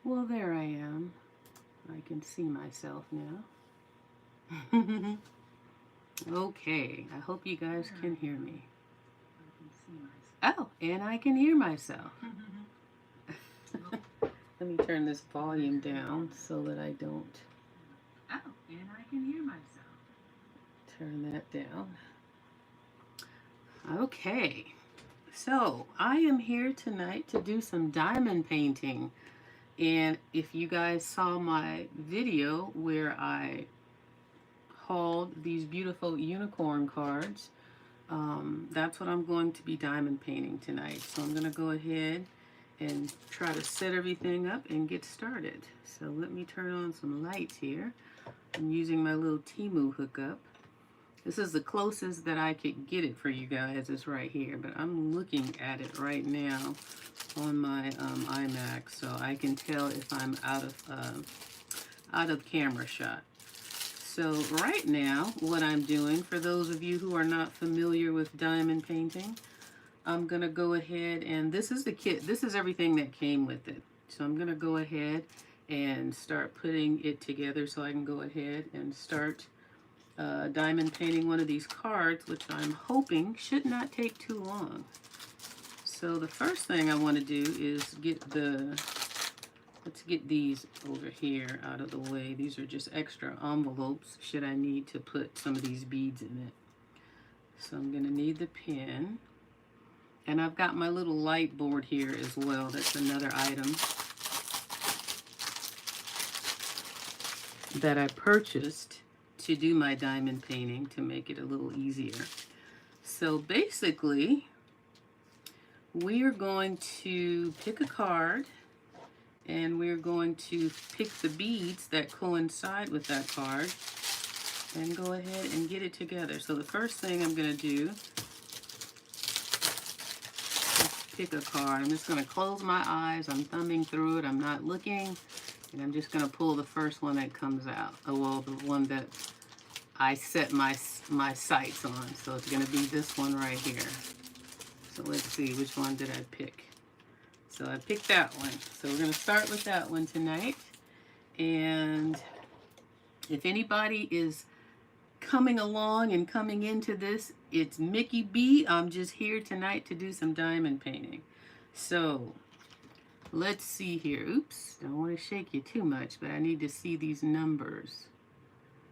Well, there I am. I can see myself now. Okay, I hope you guys can hear me. Oh, and I can hear myself. Let me turn this volume down so that I don't. Oh, and I can hear myself. Turn that down. Okay, so I am here tonight to do some diamond painting. And if you guys saw my video where I hauled these beautiful unicorn cards, that's what I'm going to be diamond painting tonight. So I'm going to go ahead and try to set everything up and get started. So let me turn on some lights here. I'm using my little Temu hookup. This is the closest that I could get it for you guys, is right here, but I'm looking at it right now on my iMac, so I can tell if I'm out of camera shot. So right now, what I'm doing, for those of you who are not familiar with diamond painting, I'm gonna go ahead, and this is the kit. This is everything that came with it. So I'm gonna go ahead and start putting it together so I can go ahead and start diamond painting one of these cards, which I'm hoping should not take too long. So the first thing I want to do is let's get these over here out of the way. These are just extra envelopes should I need to put some of these beads in it. So I'm going to need the pen. And I've got my little light board here as well. That's another item that I purchased to do my diamond painting to make it a little easier. So basically, we are going to pick a card and we're going to pick the beads that coincide with that card and go ahead and get it together. So the first thing I'm going to do is pick a card. I'm just going to close my eyes. I'm thumbing through it. I'm not looking. And I'm just going to pull the first one that comes out. Oh, well, the one that I set my sights on. So it's going to be this one right here. So let's see, which one did I pick? So I picked that one. So we're going to start with that one tonight. And if anybody is coming along and coming into this, it's Mickey B. I'm just here tonight to do some diamond painting. So let's see here. Oops, don't want to shake you too much, but I need to see these numbers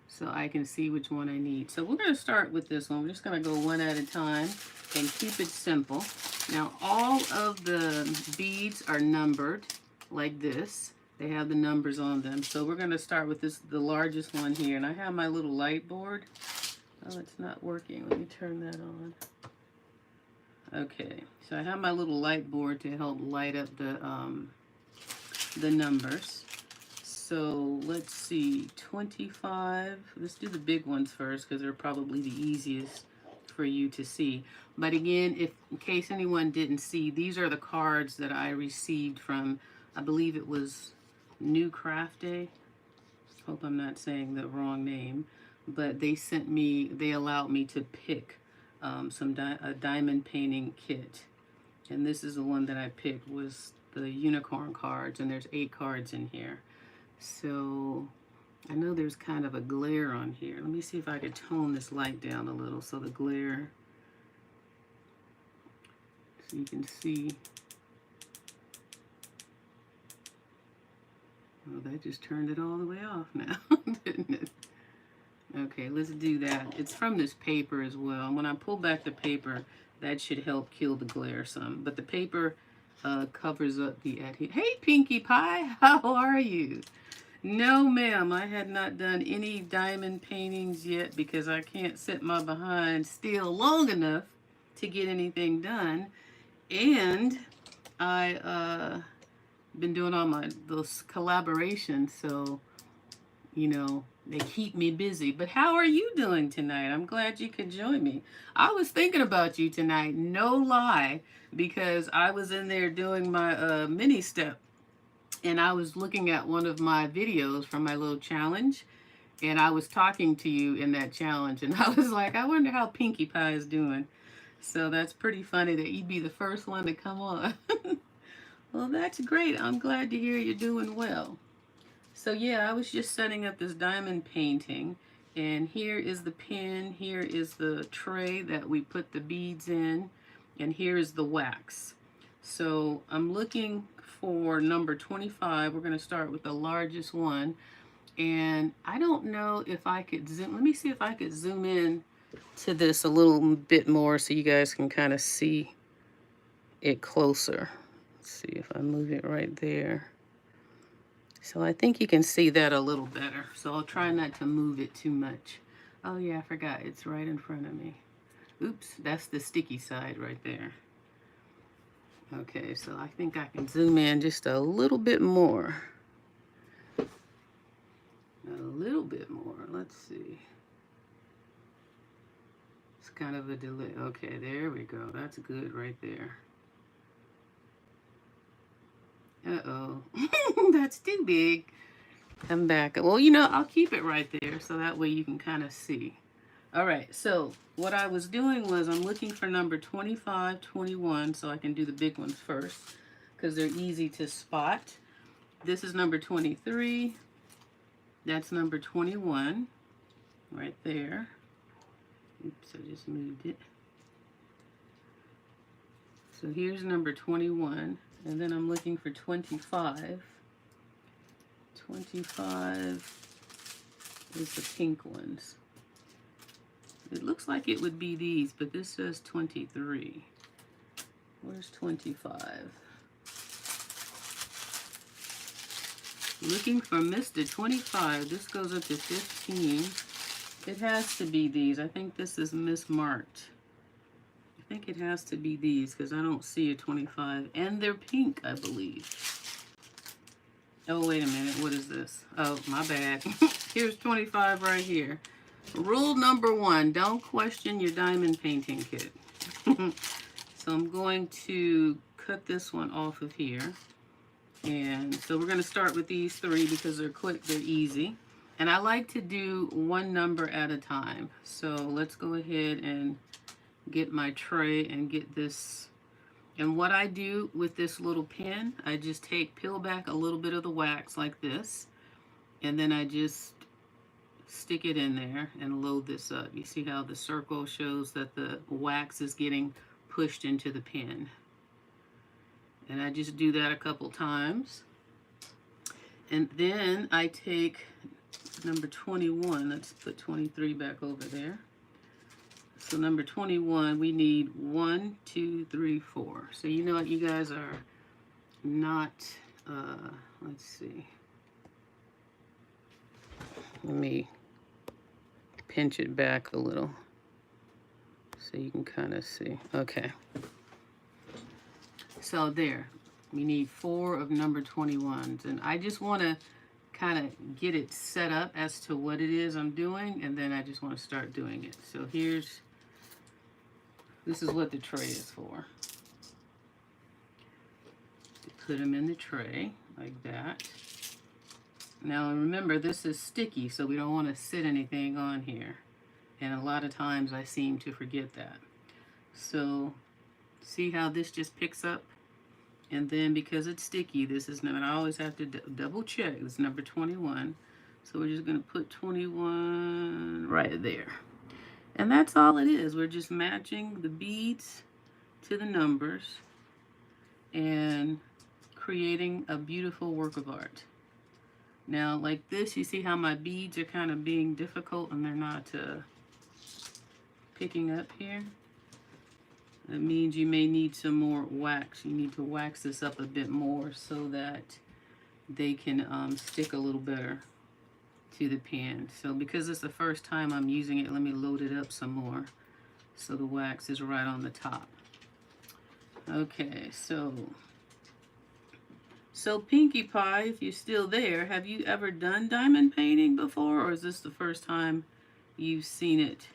so I can see which one I need. So we're going to start with this one. We're just going to go one at a time and keep it simple. Now all of the beads are numbered like this. They have the numbers on them. So we're going to start with this, the largest one here. And I have my little light board. Oh, it's not working. Let me turn that on. Okay, so I have my little light board to help light up the numbers. So let's see, 25. Let's do the big ones first because they're probably the easiest for you to see. But again, if in case anyone didn't see, these are the cards that I received from, I believe it was New Craft Day. Hope I'm not saying the wrong name, but they sent me, they allowed me to pick a diamond painting kit. And this is the one that I picked, was the unicorn cards, and there's 8 cards in here. So I know there's kind of a glare on here. Let me see if I could tone this light down a little so the glare, so you can see. Oh, that just turned it all the way off now, didn't it? Okay, let's do that. It's from this paper as well. And when I pull back the paper, that should help kill the glare some. But the paper covers up the adhesive. Hey, Pinkie Pie, how are you? No, ma'am, I had not done any diamond paintings yet because I can't sit my behind still long enough to get anything done. And I been doing all those collaborations, so you know, they keep me busy. But how are you doing tonight? I'm glad you could join me. I was thinking about you tonight, no lie, because I was in there doing my mini step, and I was looking at one of my videos from my little challenge, and I was talking to you in that challenge, and I was like, I wonder how Pinkie Pie is doing. So that's pretty funny that you'd be the first one to come on. Well, that's great. I'm glad to hear you're doing well. So yeah, I was just setting up this diamond painting, and here is the pen, here is the tray that we put the beads in, and here is the wax. So I'm looking for number 25. We're going to start with the largest one, and I don't know if I could zoom. Let me see if I could zoom in to this a little bit more so you guys can kind of see it closer. Let's see if I move it right there. So I think you can see that a little better. So I'll try not to move it too much. Oh yeah, I forgot. It's right in front of me. Oops, that's the sticky side right there. Okay, so I think I can zoom in just a little bit more. A little bit more. Let's see. It's kind of a delay. Okay, there we go. That's good right there. Uh-oh. That's too big. Come back. Well, you know, I'll keep it right there so that way you can kind of see. All right, so what I was doing was I'm looking for number 25, 21, so I can do the big ones first because they're easy to spot. This is number 23. That's number 21 right there. Oops, I just moved it. So here's number 21, and then I'm looking for 25. 25 is the pink ones. It looks like it would be these, but this says 23. Where's 25? Looking for Mr. 25. This goes up to 15. It has to be these. I think this is mismarked. I think it has to be these because I don't see a 25. And they're pink, I believe. Oh, wait a minute. What is this? Oh, my bad. Here's 25 right here. Rule number 1, don't question your diamond painting kit. So I'm going to cut this one off of here. And so we're going to start with these 3 because they're quick, they're easy. And I like to do one number at a time. So let's go ahead and get my tray and get this. And what I do with this little pen, I just peel back a little bit of the wax like this. And then I just stick it in there and load this up. You see how the circle shows that the wax is getting pushed into the pen. And I just do that a couple times. And then I take number 21. Let's put 23 back over there. So number 21, we need 1, 2, 3, 4. So you know what, you guys are not, let's see. Let me pinch it back a little so you can kind of see. Okay. So there, we need 4 of number 21s. And I just want to kind of get it set up as to what it is I'm doing, and then I just want to start doing it. So this is what the tray is for. Put them in the tray like that. Now remember, this is sticky, so we don't want to sit anything on here. And a lot of times I seem to forget that. So see how this just picks up? And then because it's sticky, this is number, I always have to double check. It's number 21. So we're just going to put 21 right there. And that's all it is. We're just matching the beads to the numbers and creating a beautiful work of art. Now, like this, you see how my beads are kind of being difficult and they're not picking up here? That means you may need some more wax. You need to wax this up a bit more so that they can stick a little better to the pen. So because it's the first time I'm using it, let me load it up some more so the wax is right on the top. Okay, so Pinkie Pie, if you're still there, have you ever done diamond painting before, or is this the first time you've seen it?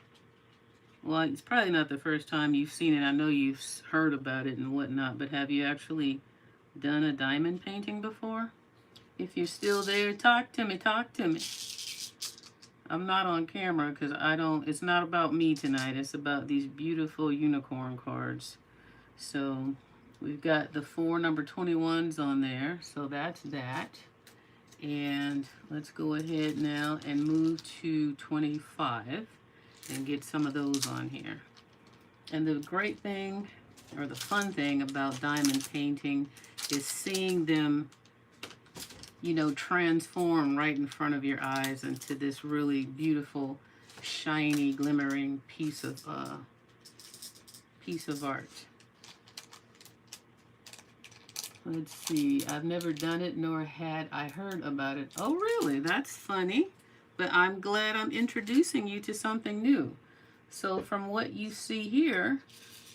Well, it's probably not the first time you've seen it. I know you've heard about it and whatnot, but have you actually done a diamond painting before? If you're still there, talk to me, talk to me. I'm not on camera because it's not about me tonight. It's about these beautiful unicorn cards. So We've got the 4 number 21s on there, so that's that. And let's go ahead now and move to 25 and get some of those on here. And the great thing, or the fun thing about diamond painting is seeing them, you know, transform right in front of your eyes into this really beautiful, shiny, glimmering piece of art. Let's see, I've never done it, nor had I heard about it. Oh, really? That's funny. But I'm glad I'm introducing you to something new. So from what you see here,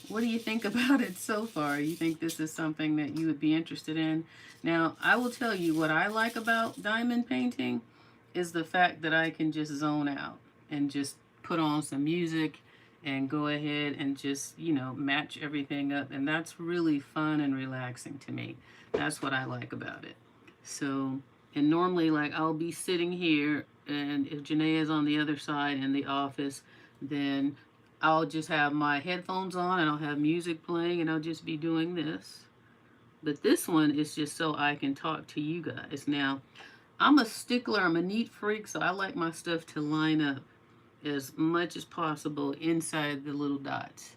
what do you think about it so far? You think this is something that you would be interested in? Now, I will tell you what I like about diamond painting is the fact that I can just zone out and just put on some music and go ahead and just, you know, match everything up. And that's really fun and relaxing to me. That's what I like about it. So, and normally, like, I'll be sitting here, and if Janae is on the other side in the office, then I'll just have my headphones on and I'll have music playing and I'll just be doing this. But this one is just so I can talk to you guys. Now, I'm a stickler, I'm a neat freak, so I like my stuff to line up as much as possible inside the little dots.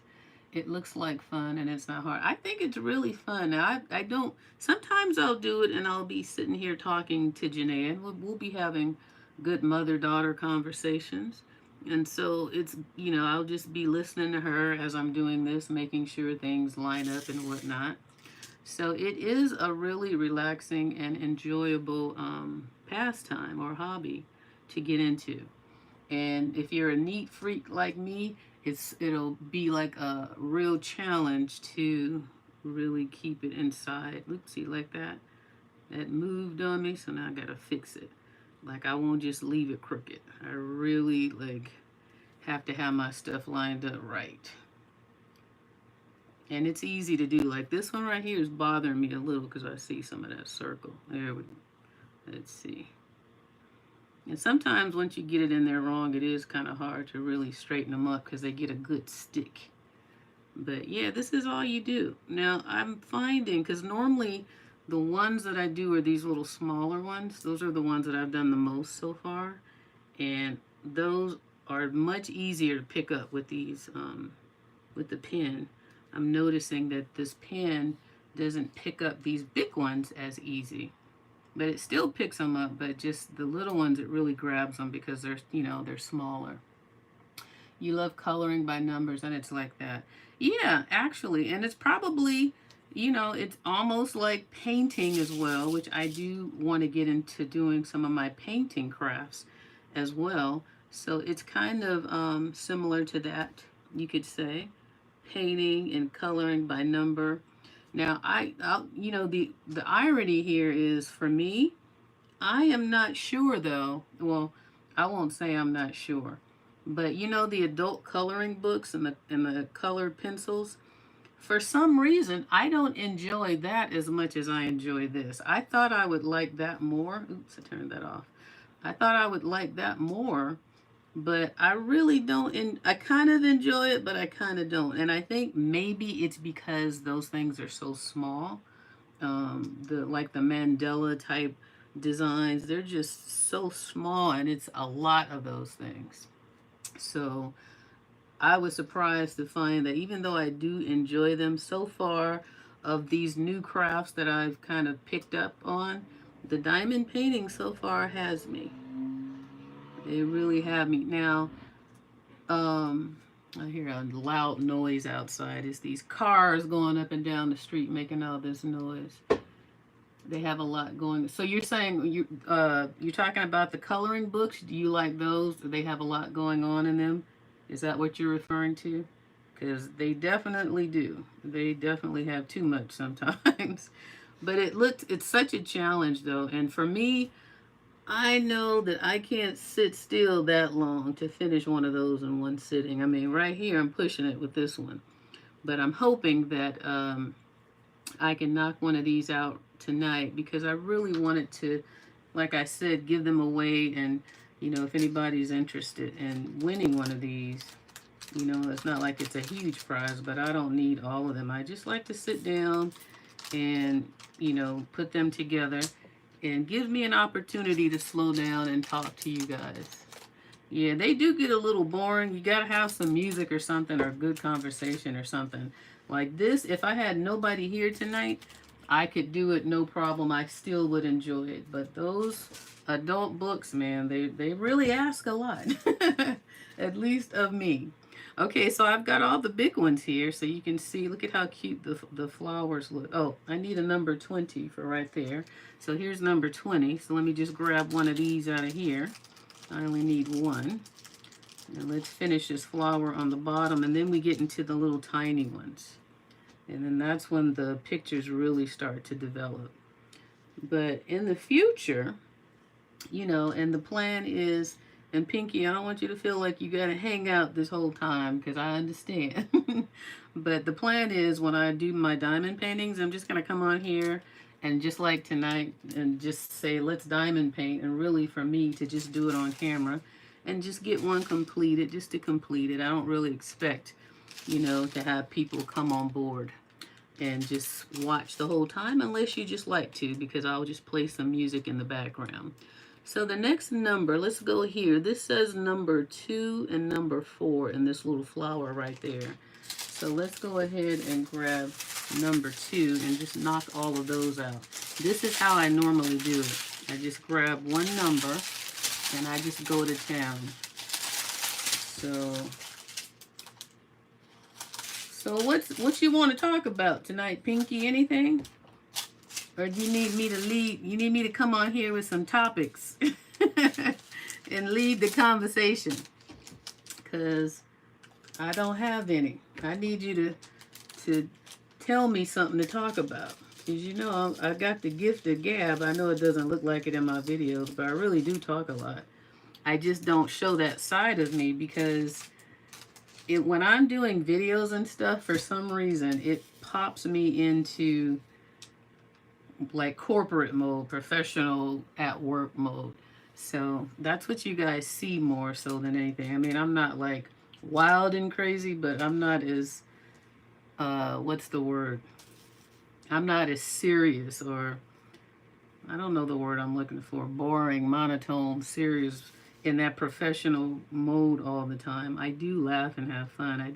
It looks like fun and it's not hard. I think it's really fun. Now, I don't, sometimes I'll do it and I'll be sitting here talking to Janae and we'll be having good mother-daughter conversations. And so it's, you know, I'll just be listening to her as I'm doing this, making sure things line up and whatnot. So it is a really relaxing and enjoyable pastime or hobby to get into. And if you're a neat freak like me, it'll be like a real challenge to really keep it inside. Oopsie, like that. That moved on me, so now I gotta fix it. Like, I won't just leave it crooked. I really, like, have to have my stuff lined up right. And it's easy to do. Like, this one right here is bothering me a little because I see some of that circle. There we go. Let's see. And sometimes once you get it in there wrong, it is kind of hard to really straighten them up because they get a good stick. But yeah, this is all you do. Now, I'm finding, because normally the ones that I do are these little smaller ones. Those are the ones that I've done the most so far. And those are much easier to pick up with these, with the pen. I'm noticing that this pen doesn't pick up these big ones as easy. But it still picks them up, but just the little ones, it really grabs them because they're, you know, they're smaller. You love coloring by numbers, and it's like that. Yeah, actually, and it's probably, you know, it's almost like painting as well, which I do want to get into doing some of my painting crafts as well. So it's kind of similar to that, you could say, painting and coloring by number. Now, you know, the irony here is, for me, I am not sure though. Well, I won't say I'm not sure, but you know, the adult coloring books and the colored pencils. For some reason, I don't enjoy that as much as I enjoy this. I thought I would like that more. Oops, I turned that off. I thought I would like that more, but I really don't. I kind of enjoy it, but I kind of don't. And I think maybe it's because those things are so small. Like the Mandela type designs, they're just so small, and it's a lot of those things. So I was surprised to find that even though I do enjoy them so far, of these new crafts that I've kind of picked up on, the diamond painting so far has me. They really have me. Now, I hear a loud noise outside. It's these cars going up and down the street making all this noise. They have a lot going. So you're saying you're talking about the coloring books? Do you like those? Do they have a lot going on in them? Is that what you're referring to? Because they definitely do. They definitely have too much sometimes. But it's such a challenge though. And for me, I know that I can't sit still that long to finish one of those in one sitting. I mean, right here, I'm pushing it with this one. But I'm hoping that I can knock one of these out tonight, because I really wanted to, like I said, give them away. And, you know, if anybody's interested in winning one of these, You know, it's not like it's a huge prize, but I don't need all of them. I just like to sit down and, you know, put them together and give me an opportunity to slow down and talk to you guys. Yeah, they do get a little boring. You gotta have some music or something, or good conversation or something. Like this, if I had nobody here tonight, I could do it no problem. I still would enjoy it. But those adult books, man, they really ask a lot. At least of me. Okay, so I've got all the big ones here, so you can see. Look at how cute the flowers look. Oh, I need a number 20 for right there. So here's number 20. So let me just grab one of these out of here. I only need one. And let's finish this flower on the bottom, and then we get into the little tiny ones. And then that's when the pictures really start to develop. But in the future, you know, and the plan is, and Pinky, I don't want you to feel like you got to hang out this whole time, because I understand. But the plan is, when I do my diamond paintings, I'm just going to come on here and just like tonight and just say, let's diamond paint. And really for me to just do it on camera and just get one completed, just to complete it. I don't really expect, you know, to have people come on board and just watch the whole time, unless you just like to, because I'll just play some music in the background. So the next number, let's go here. This says number 2 and number 4 in this little flower right there. So let's go ahead and grab number 2 and just knock all of those out. This is how I normally do it. I just grab one number and I just go to town. So what you want to talk about tonight, Pinky? Anything? Or do you need me to lead? You need me to come on here with some topics and lead the conversation? Because I don't have any. I need you to tell me something to talk about. Because you know, I got the gift of gab. I know it doesn't look like it in my videos, but I really do talk a lot. I just don't show that side of me because when I'm doing videos and stuff, for some reason, it pops me into like corporate mode, professional at work mode. So that's what you guys see more so than anything. I mean, I'm not like wild and crazy, but I'm not as, what's the word? I'm not as serious, or I don't know the word I'm looking for, boring, monotone, serious in that professional mode all the time. I do laugh and have fun.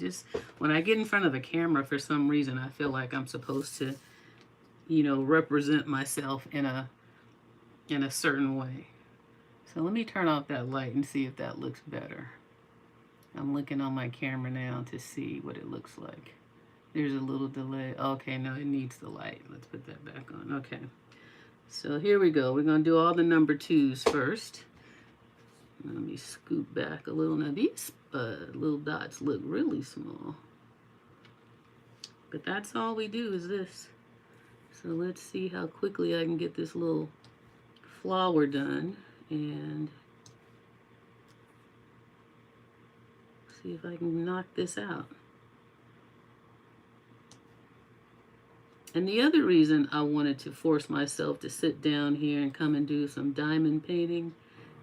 When I get in front of the camera, for some reason, I feel like I'm supposed to, you know, represent myself in a certain way. So let me turn off that light and see if that looks better. I'm looking on my camera now to see what it looks like. There's a little delay. Okay, no, it needs the light. Let's put that back on. Okay. So here we go. We're going to do all the number 2s first. Let me scoot back a little. Now these little dots look really small. But that's all we do is this. So let's see how quickly I can get this little flower done and see if I can knock this out. And the other reason I wanted to force myself to sit down here and come and do some diamond painting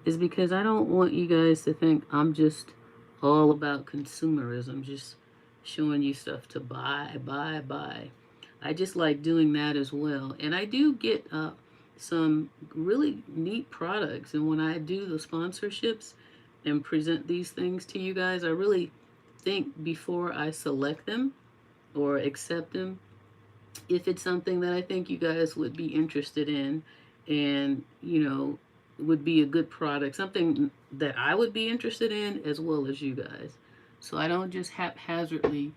is because I don't want you guys to think I'm just all about consumerism, just showing you stuff to buy. I just like doing that as well. And I do get some really neat products. And when I do the sponsorships and present these things to you guys, I really think before I select them or accept them, if it's something that I think you guys would be interested in and, you know, would be a good product, something that I would be interested in as well as you guys. So I don't just haphazardly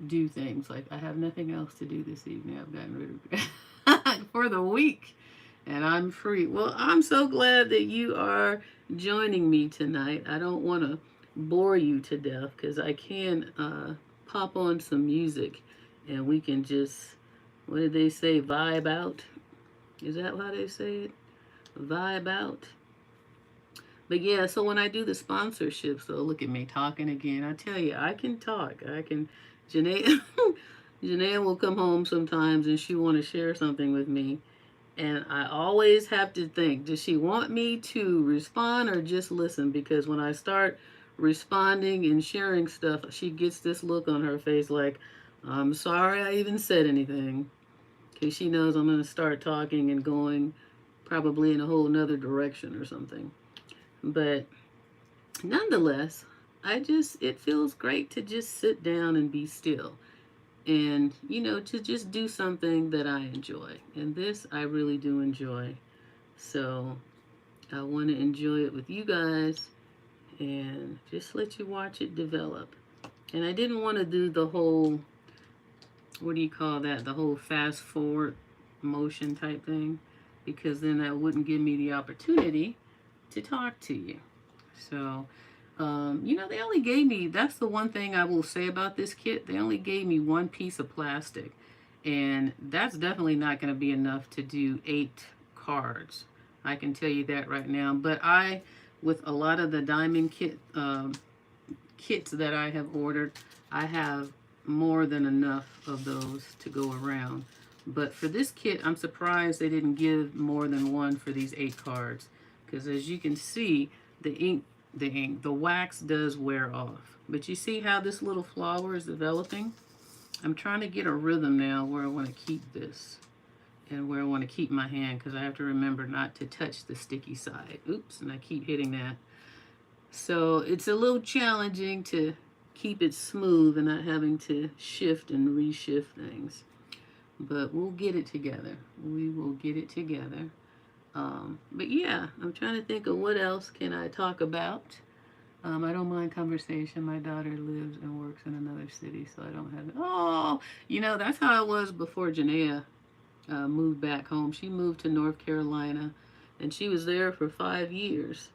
do things. Like, I have nothing else to do this evening. I've gotten rid of for the week and I'm free. Well, I'm so glad that you are joining me tonight. I don't want to bore you to death because I can pop on some music and we can just, what did they say, vibe out? Is that how they say it? Vibe out. But yeah, so when I do the sponsorships, so look at me talking again. I tell you, I can talk. Janae will come home sometimes and she want to share something with me. And I always have to think, does she want me to respond or just listen? Because when I start responding and sharing stuff, she gets this look on her face like, I'm sorry I even said anything. Because she knows I'm going to start talking and going probably in a whole nother direction or something. But nonetheless, it feels great to just sit down and be still. And, to just do something that I enjoy. And this I really do enjoy. So I want to enjoy it with you guys and just let you watch it develop. And I didn't want to do the whole, what do you call that? The whole fast forward motion type thing, because then that wouldn't give me the opportunity to talk to you. So, they only gave me, that's the one thing I will say about this kit. They only gave me one piece of plastic. And that's definitely not going to be enough to do 8 cards. I can tell you that right now. But with a lot of the diamond kits that I have ordered, I have more than enough of those to go around. But for this kit, I'm surprised they didn't give more than one for these 8 cards. Because as you can see, the wax does wear off. But you see how this little flower is developing? I'm trying to get a rhythm now where I want to keep this and where I want to keep my hand, because I have to remember not to touch the sticky side. Oops, and I keep hitting that. So it's a little challenging to keep it smooth and not having to shift and reshift things. But we'll get it together. We will get it together. But yeah, I'm trying to think of what else can I talk about. I don't mind conversation. My daughter lives and works in another city, so I don't have. Oh, that's how it was before Janaea moved back home. She moved to North Carolina, and she was there for 5 years.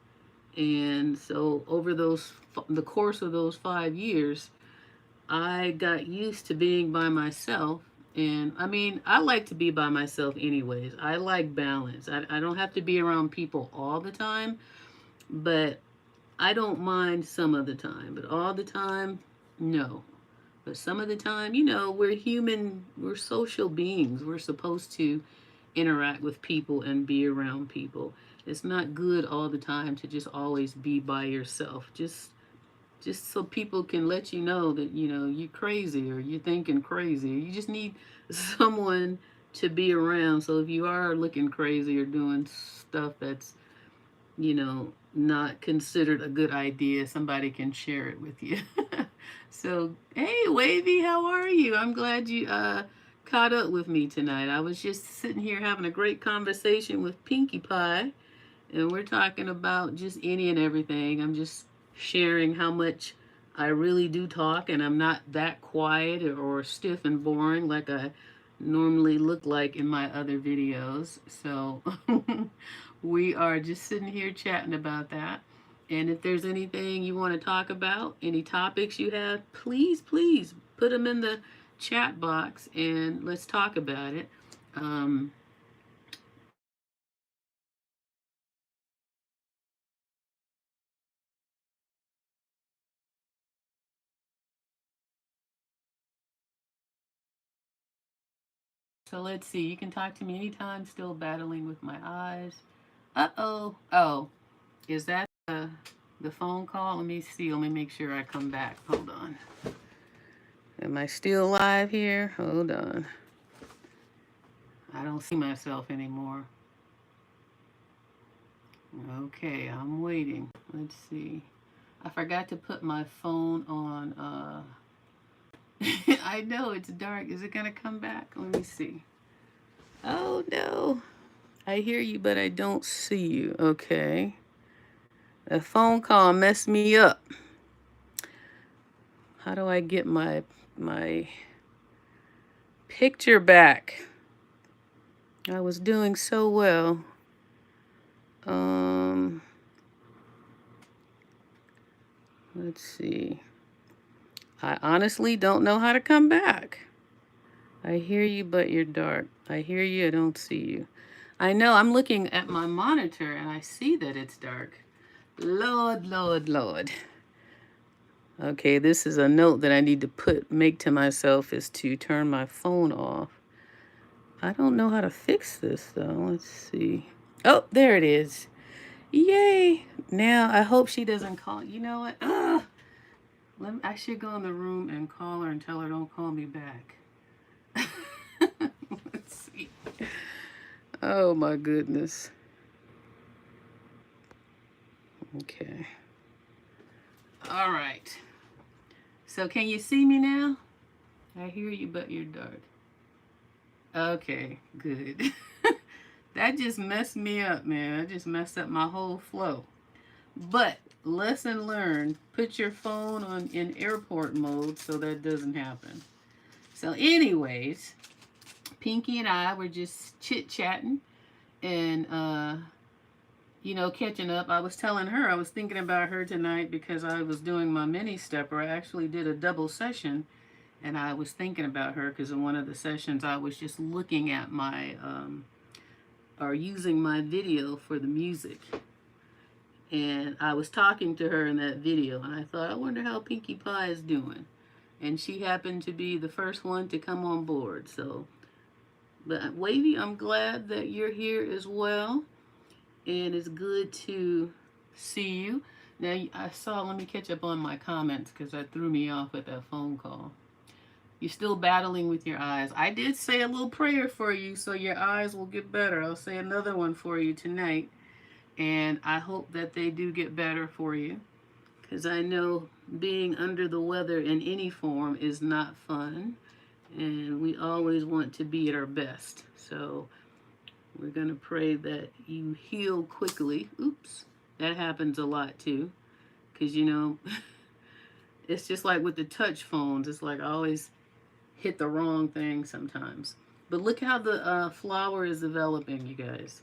And so over the course of those 5 years, I got used to being by myself. And I mean, I like to be by myself anyways. I like balance. I don't have to be around people all the time, but I don't mind some of the time. But all the time, no. But some of the time, we're human, we're social beings. We're supposed to interact with people and be around people. It's not good all the time to just always be by yourself. Just so people can let you know that, you're crazy or you're thinking crazy. You just need someone to be around. So if you are looking crazy or doing stuff that's, not considered a good idea, somebody can share it with you. So, hey, Wavy, how are you? I'm glad you caught up with me tonight. I was just sitting here having a great conversation with Pinkie Pie, and we're talking about just any and everything. I'm just sharing how much I really do talk, and I'm not that quiet or stiff and boring like I normally look like in my other videos. So we are just sitting here chatting about that. And if there's anything you want to talk about, any topics you have, please put them in the chat box and let's talk about it. So let's see. You can talk to me anytime. Still battling with my eyes. Uh-oh. Oh, is that the phone call? Let me see. Let me make sure I come back. Hold on. Am I still live here? Hold on. I don't see myself anymore. Okay, I'm waiting. Let's see. I forgot to put my phone on. I know it's dark. Is it going to come back? Let me see. Oh, no. I hear you, but I don't see you. Okay. A phone call messed me up. How do I get my picture back? I was doing so well. Let's see. I honestly don't know how to come back. I hear you, but you're dark. I hear you, I don't see you. I know, I'm looking at my monitor and I see that it's dark. Lord, Lord, Lord. Okay, this is a note that I need to make to myself, is to turn my phone off. I don't know how to fix this though. Let's see. Oh, there it is. Yay. Now, I hope she doesn't call. You know what? Ugh. I should go in the room and call her and tell her don't call me back. Let's see. Oh my goodness. Okay. All right. So can you see me now? I hear you, but you're dark. Okay, good. That just messed me up, man. I just messed up my whole flow. But lesson learned, put your phone on in airport mode so that doesn't happen. So anyways, Pinky and I were just chit-chatting and catching up. I was telling her I was thinking about her tonight because I was doing my mini stepper. I actually did a double session and I was thinking about her because in one of the sessions I was just looking at my or using my video for the music. And I was talking to her in that video, and I thought, I wonder how Pinkie Pie is doing. And she happened to be the first one to come on board. So, but Wavy, I'm glad that you're here as well. And it's good to see you. Now, let me catch up on my comments because that threw me off with that phone call. You're still battling with your eyes. I did say a little prayer for you so your eyes will get better. I'll say another one for you tonight. And I hope that they do get better for you. Because I know being under the weather in any form is not fun. And we always want to be at our best. So we're going to pray that you heal quickly. Oops. That happens a lot too. Because, it's just like with the touch phones. It's like I always hit the wrong thing sometimes. But look how the flower is developing, you guys.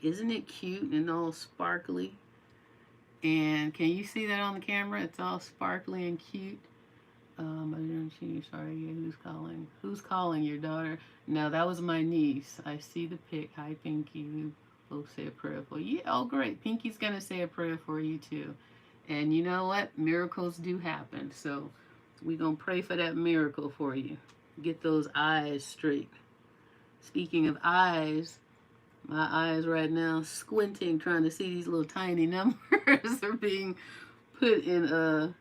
Isn't it cute and all sparkly? And can you see that on the camera? It's all sparkly and cute. Sorry, who's calling? Who's calling your daughter? No, that was my niece. I see the pic. Hi, Pinky. We both say a prayer for you. Yeah, oh, great. Pinky's going to say a prayer for you, too. And you know what? Miracles do happen. So we're going to pray for that miracle for you. Get those eyes straight. Speaking of eyes, my eyes right now squinting, trying to see these little tiny numbers are being put in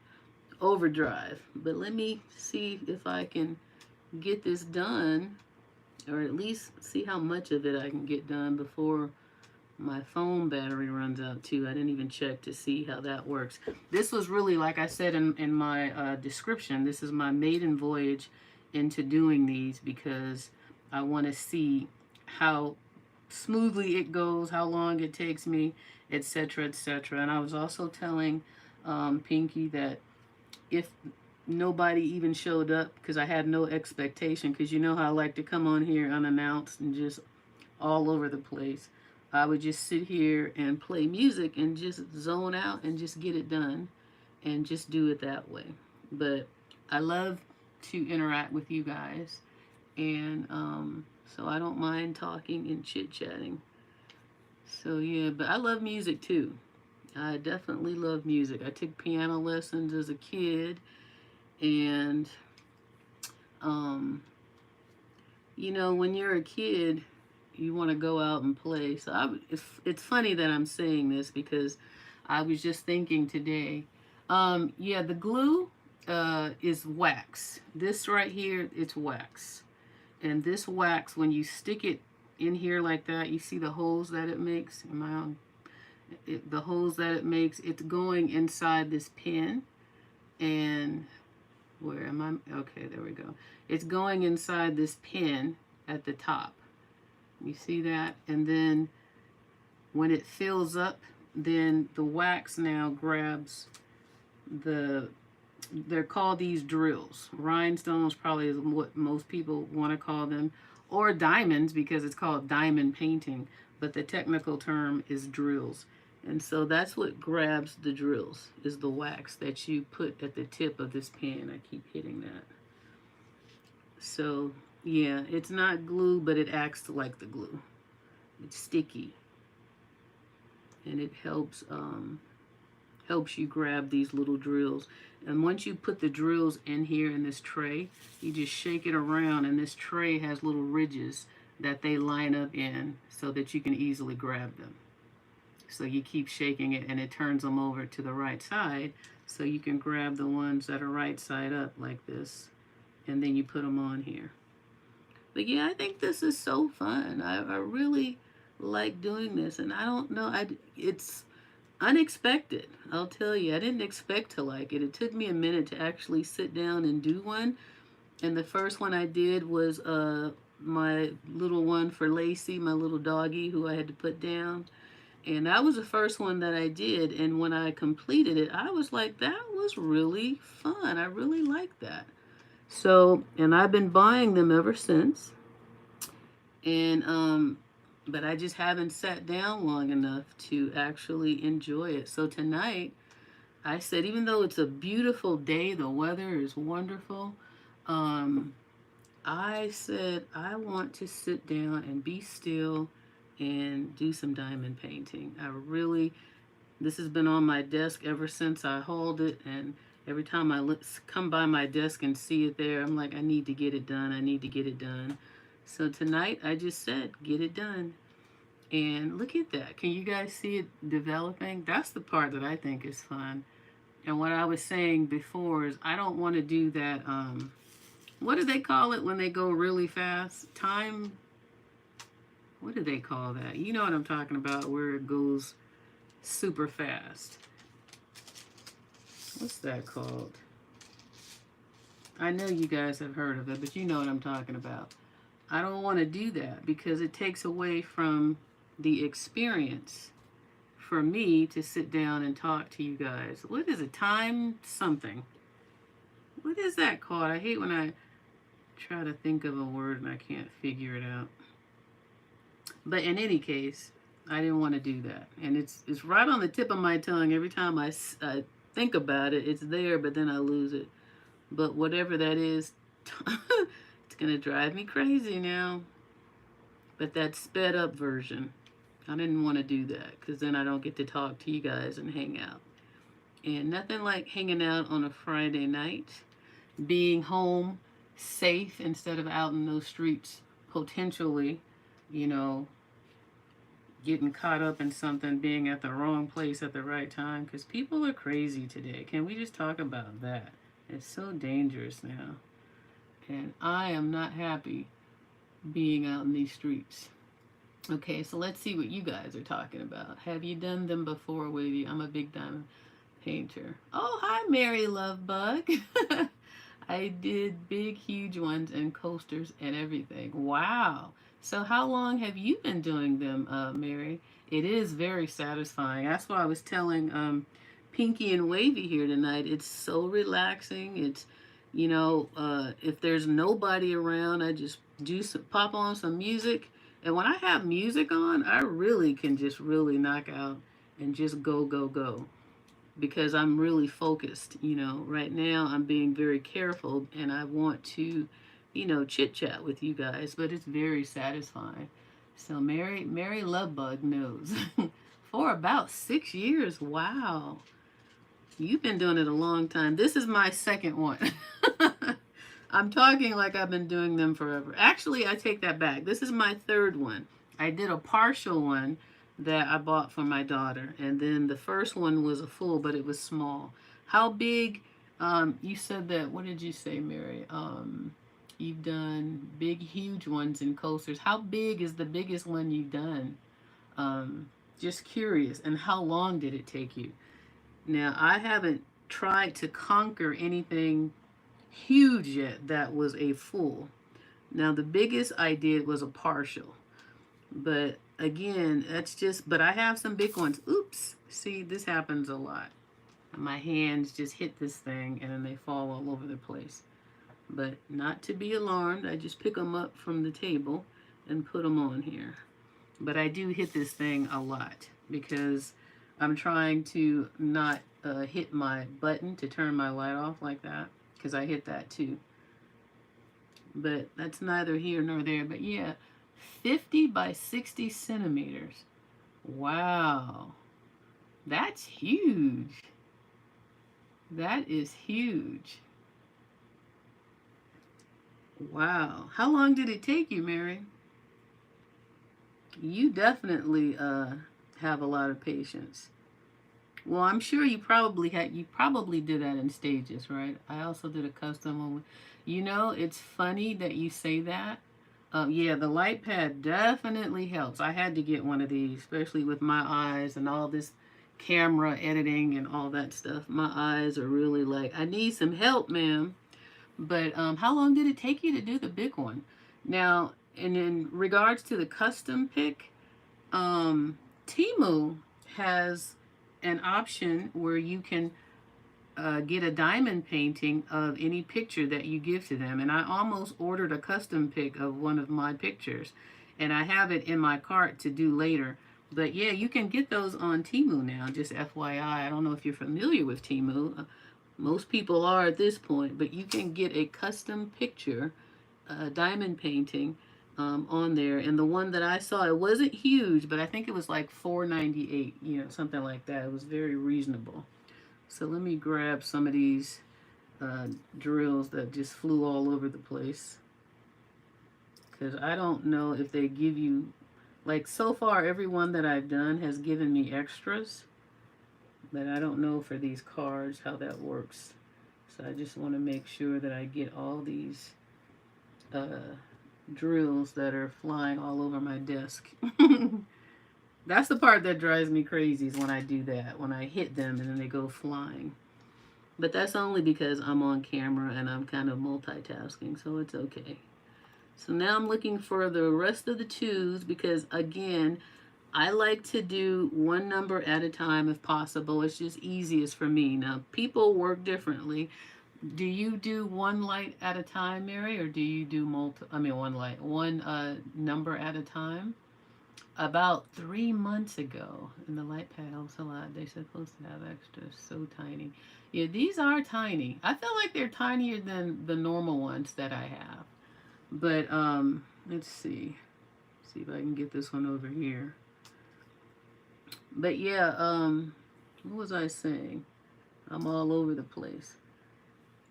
overdrive. But let me see if I can get this done, or at least see how much of it I can get done before my phone battery runs out too. I didn't even check to see how that works. This was really, like I said in my description, this is my maiden voyage into doing these because I want to see how smoothly it goes, how long it takes me, etc., etc. And I was also telling Pinky that if nobody even showed up, because I had no expectation, because you know how I like to come on here unannounced and just all over the place. I would just sit here and play music and just zone out and just get it done and just do it that way. But I love to interact with you guys, and so I don't mind talking and chit-chatting. So yeah, but I love music too. I definitely love music. I took piano lessons as a kid, and when you're a kid, you want to go out and play. So it's funny that I'm saying this because I was just thinking today. The glue is wax. This right here, it's wax. And this wax, when you stick it in here like that, you see the holes that it makes? The holes that it makes, it's going inside this pin. And where am I? Okay, there we go. It's going inside this pin at the top. You see that? And then when it fills up, then the wax now grabs they're called these drills. Rhinestones probably is what most people want to call them, or diamonds because it's called diamond painting, but the technical term is drills. And so that's what grabs the drills, is the wax that you put at the tip of this pen. I keep hitting that. So yeah, it's not glue, but it acts like the glue. It's sticky, and it helps you grab these little drills. And once you put the drills in here in this tray, you just shake it around, and this tray has little ridges that they line up in so that you can easily grab them. So you keep shaking it and it turns them over to the right side. So you can grab the ones that are right side up like this, and then you put them on here. But yeah, I think this is so fun. I really like doing this, and I don't know, it's unexpected. I'll tell you, I didn't expect to like it. It took me a minute to actually sit down and do one. And the first one I did was my little one for Lacey, my little doggy who I had to put down. And that was the first one that I did. And when I completed it, I was like, that was really fun. I really liked that. So, and I've been buying them ever since. And but I just haven't sat down long enough to actually enjoy it. So tonight, I said, even though it's a beautiful day, the weather is wonderful. Um, I said I want to sit down and be still and do some diamond painting. I really, this has been on my desk ever since I hauled it, and every time I come by my desk and see it there, I'm like, I need to get it done. I need to get it done. So tonight, I just said, get it done. And look at that. Can you guys see it developing? That's the part that I think is fun. And what I was saying before is I don't want to do that, what do they call it when they go really fast? Time, what do they call that? You know what I'm talking about, where it goes super fast. What's that called? I know you guys have heard of it, but you know what I'm talking about. I don't want to do that because it takes away from the experience for me to sit down and talk to you guys. What is it? Time something. What is that called? I hate when I try to think of a word and I can't figure it out. But in any case, I didn't want to do that. And it's right on the tip of my tongue. Every time I think about it, it's there, but then I lose it. But whatever that is, it's going to drive me crazy now. But that sped up version, I didn't want to do that because then I don't get to talk to you guys and hang out. And nothing like hanging out on a Friday night, being home safe instead of out in those streets potentially, you know, getting caught up in something, being at the wrong place at the right time, because people are crazy today. Can we just talk about that? It's so dangerous now. And I am not happy being out in these streets. Okay, so let's see what you guys are talking about. Have you done them before, Wavy? I'm a big diamond painter. Oh, hi, Mary Lovebug. I did big, huge ones and coasters and everything. Wow. So how long have you been doing them, Mary? It is very satisfying. That's why I was telling Pinky and Wavy here tonight. It's so relaxing. It's, you know, if there's nobody around, I just pop on some music. And when I have music on, I really can just really knock out and just go, go, go. Because I'm really focused, you know. Right now I'm being very careful and I want to, you know, chit chat with you guys, but it's very satisfying. So Mary Lovebug knows. For about 6 years. Wow. You've been doing it a long time. This is my second one. I'm talking like I've been doing them forever. Actually, I take that back. This is my third one. I did a partial one that I bought for my daughter. And then the first one was a full, but it was small. How big, you said that, what did you say, Mary? You've done big, huge ones in coasters. How big is the biggest one you've done? Just curious. And how long did it take you? Now, I haven't tried to conquer anything huge yet that was a full. Now, the biggest I did was a partial. But again, that's just, but I have some big ones. Oops. See, this happens a lot. My hands just hit this thing and then they fall all over the place. But not to be alarmed. I just pick them up from the table and put them on here. But I do hit this thing a lot because I'm trying to not hit my button to turn my light off like that, because I hit that too. But that's neither here nor there. But yeah, 50 by 60 centimeters. Wow. That's huge. That is huge. Wow. How long did it take you, Mary? You definitely have a lot of patience. Well, I'm sure you probably did that in stages, right? I also did a custom one. You know, it's funny that you say that. Yeah, the light pad definitely helps. I had to get one of these, especially with my eyes and all this camera editing and all that stuff. My eyes are really like, I need some help, ma'am. But how long did it take you to do the big one? Now, and in regards to the custom pick, Temu has an option where you can get a diamond painting of any picture that you give to them. And I almost ordered a custom pic of one of my pictures, and I have it in my cart to do later. But yeah, you can get those on Temu now, just FYI. I don't know if you're familiar with Temu. Most people are at this point, but you can get a custom picture, diamond painting, on there. And the one that I saw, it wasn't huge, but I think it was like $4.98, something like that. It was very reasonable. So let me grab some of these drills that just flew all over the place, because I don't know if they give you, like, so far every one that I've done has given me extras, but I don't know for these cards how that works. So I just want to make sure that I get all these drills that are flying all over my desk. That's the part that drives me crazy, is when I do that, when I hit them and then they go flying. But that's only because I'm on camera and I'm kind of multitasking, so it's okay. So now I'm looking for the rest of the twos, because again, I like to do one number at a time if possible. It's just easiest for me. Now, people work differently. Do you do one light at a time, Mary, or do you do one number at a time? About 3 months ago, and the light pad helps a lot. They're supposed to have extras. So tiny. Yeah, these are tiny. I feel like they're tinier than the normal ones that I have. But let's see. See if I can get this one over here. But yeah, what was I saying? I'm all over the place.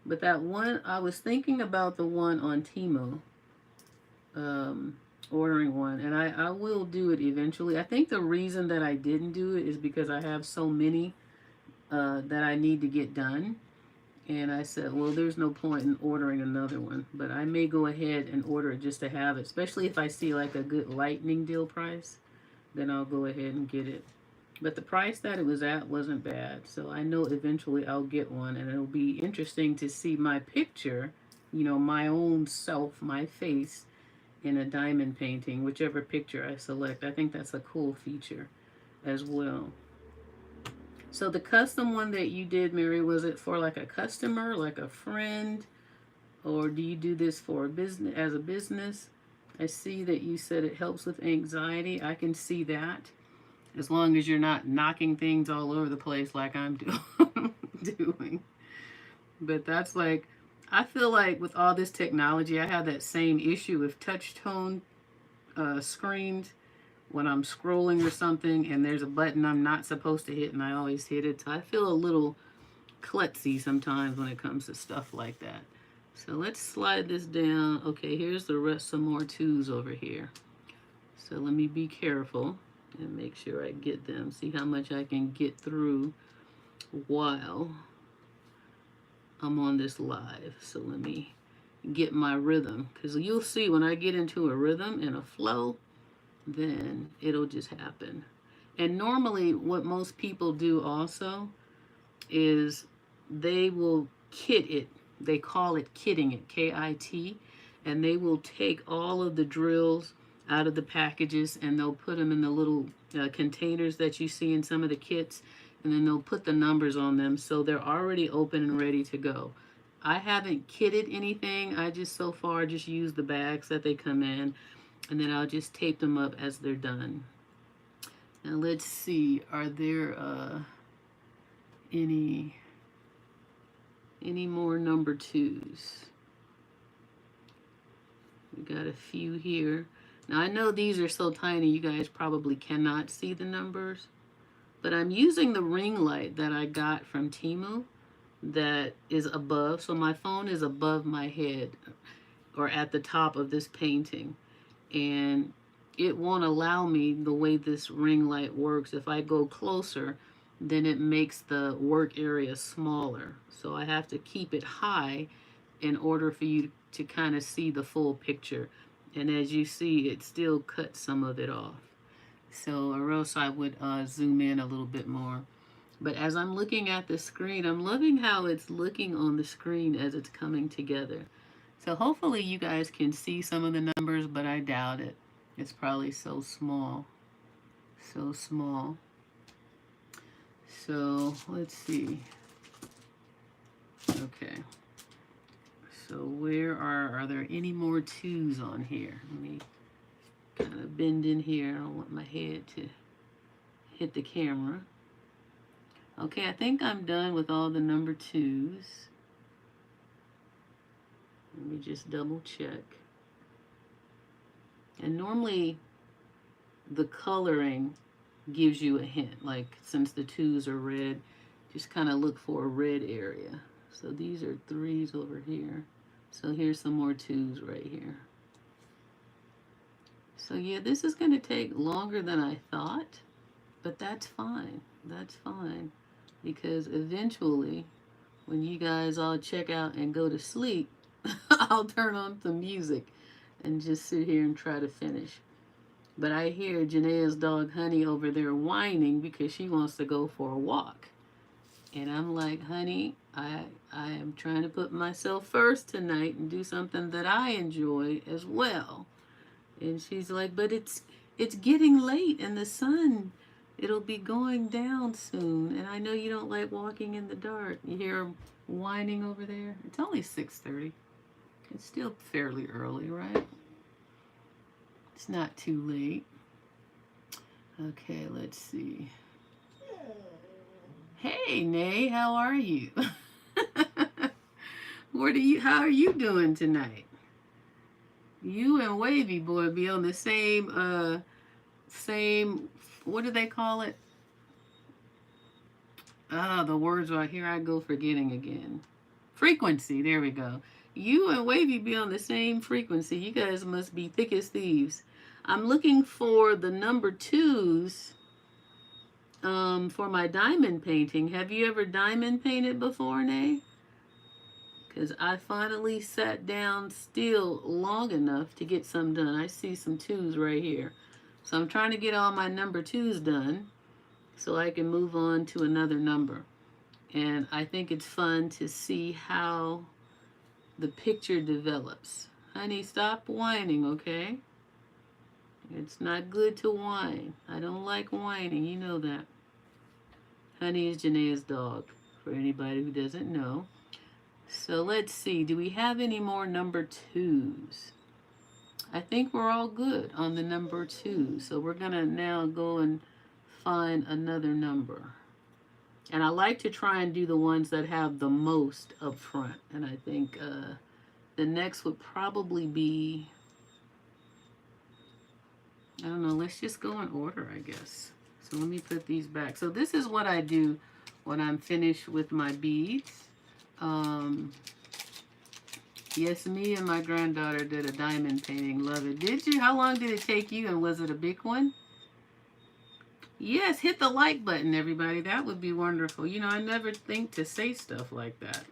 But that one, I was thinking about the one on Temu. Ordering one, and I will do it eventually. I think the reason that I didn't do it is because I have so many that I need to get done, and I said, well, there's no point in ordering another one, but I may go ahead and order it just to have it, especially if I see like a good lightning deal price, then I'll go ahead and get it. But the price that it was at wasn't bad, so I know eventually I'll get one, and it'll be interesting to see my picture, my own self, my face, in a diamond painting, whichever picture I select. I think that's a cool feature as well. So the custom one that you did, Mary, was it for like a customer, like a friend, or do you do this for a business, as a business? I see that you said it helps with anxiety. I can see that, as long as you're not knocking things all over the place like I'm doing. But that's like, I feel like with all this technology, I have that same issue with touch tone screens when I'm scrolling or something and there's a button I'm not supposed to hit and I always hit it. So I feel a little klutzy sometimes when it comes to stuff like that. So let's slide this down. Okay, here's the rest, some more twos over here. So let me be careful and make sure I get them. See how much I can get through while I'm on this live. So let me get my rhythm, because you'll see when I get into a rhythm and a flow, then it'll just happen. And normally what most people do also is they will kit it. They call it kitting it, K-I-T, and they will take all of the drills out of the packages and they'll put them in the little containers that you see in some of the kits, and then they'll put the numbers on them so they're already open and ready to go. I haven't kitted anything. I just so far just use the bags that they come in, and then I'll just tape them up as they're done. Now let's see, are there any more number twos? We got a few here. Now I know these are so tiny you guys probably cannot see the numbers, but I'm using the ring light that I got from Temu that is above. So my phone is above my head or at the top of this painting. And it won't allow me the way this ring light works. If I go closer, then it makes the work area smaller. So I have to keep it high in order for you to kind of see the full picture. And as you see, it still cuts some of it off. So, or else I would zoom in a little bit more. But as I'm looking at the screen, I'm loving how it's looking on the screen as it's coming together. So hopefully you guys can see some of the numbers, but I doubt it. It's probably so small. So small. So let's see. Okay. So where are there any more twos on here? Let me kind of bend in here. I don't want my head to hit the camera. Okay, I think I'm done with all the number twos. Let me just double check. And normally the coloring gives you a hint. Like since the twos are red, just kind of look for a red area. So these are threes over here. So here's some more twos right here. So yeah, this is going to take longer than I thought, but that's fine. That's fine. Because eventually, when you guys all check out and go to sleep, I'll turn on some music and just sit here and try to finish. But I hear Janae's dog Honey over there whining because she wants to go for a walk. And I'm like, Honey, I am trying to put myself first tonight and do something that I enjoy as well. And she's like, but it's getting late and the sun, it'll be going down soon. And I know you don't like walking in the dark. You hear her whining over there? It's only 6:30. It's still fairly early, right? It's not too late. Okay, let's see. Hey, Nay, how are you? How are you doing tonight? You and Wavy Boy be on the same, what do they call it? The words right here, I go forgetting again. Frequency, there we go. You and Wavy be on the same frequency. You guys must be thick as thieves. I'm looking for the number twos for my diamond painting. Have you ever diamond painted before, Nay? Because I finally sat down still long enough to get some done. I see some twos right here. So I'm trying to get all my number twos done so I can move on to another number. And I think it's fun to see how the picture develops. Honey, stop whining, okay? It's not good to whine. I don't like whining, you know that. Honey is Janae's dog, for anybody who doesn't know. So let's see, do we have any more number twos? I think we're all good on the number two. So we're gonna now go and find another number. And I like to try and do the ones that have the most up front. And I think the next would probably be, I don't know, let's just go in order, I guess. So let me put these back. So this is what I do when I'm finished with my beads. Yes, me and my granddaughter did a diamond painting. Love it. Did you? How long did it take you, and was it a big one? Yes, hit the like button, everybody. That would be wonderful. You know, I never think to say stuff like that.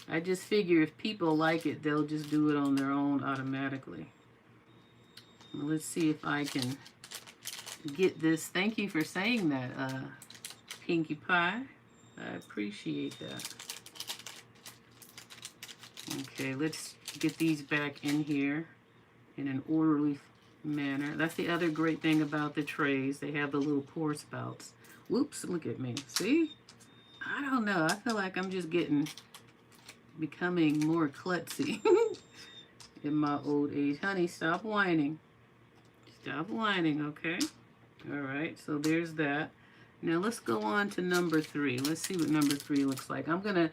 I just figure if people like it, they'll just do it on their own automatically. Well, let's see if I can get this. Thank you for saying that, Pinkie Pie. I appreciate that. Okay, let's get these back in here in an orderly manner. That's the other great thing about the trays. They have the little pour spouts. Whoops, look at me. See? I don't know. I feel like I'm just becoming more klutzy in my old age. Honey, stop whining. Stop whining, okay? All right, so there's that. Now let's go on to number three. Let's see what number three looks like. I'm going to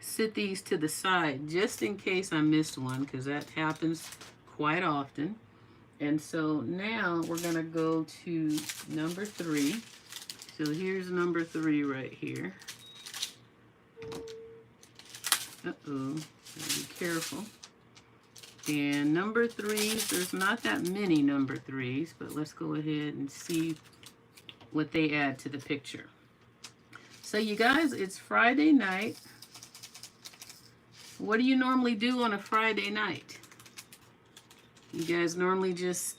sit these to the side just in case I missed one, because that happens quite often. And so now we're going to go to number three. So here's number three right here. Uh-oh, gotta be careful. And number threes, there's not that many number threes, but let's go ahead and see what they add to the picture. So you guys, it's Friday night. What do you normally do on a Friday night? You guys normally just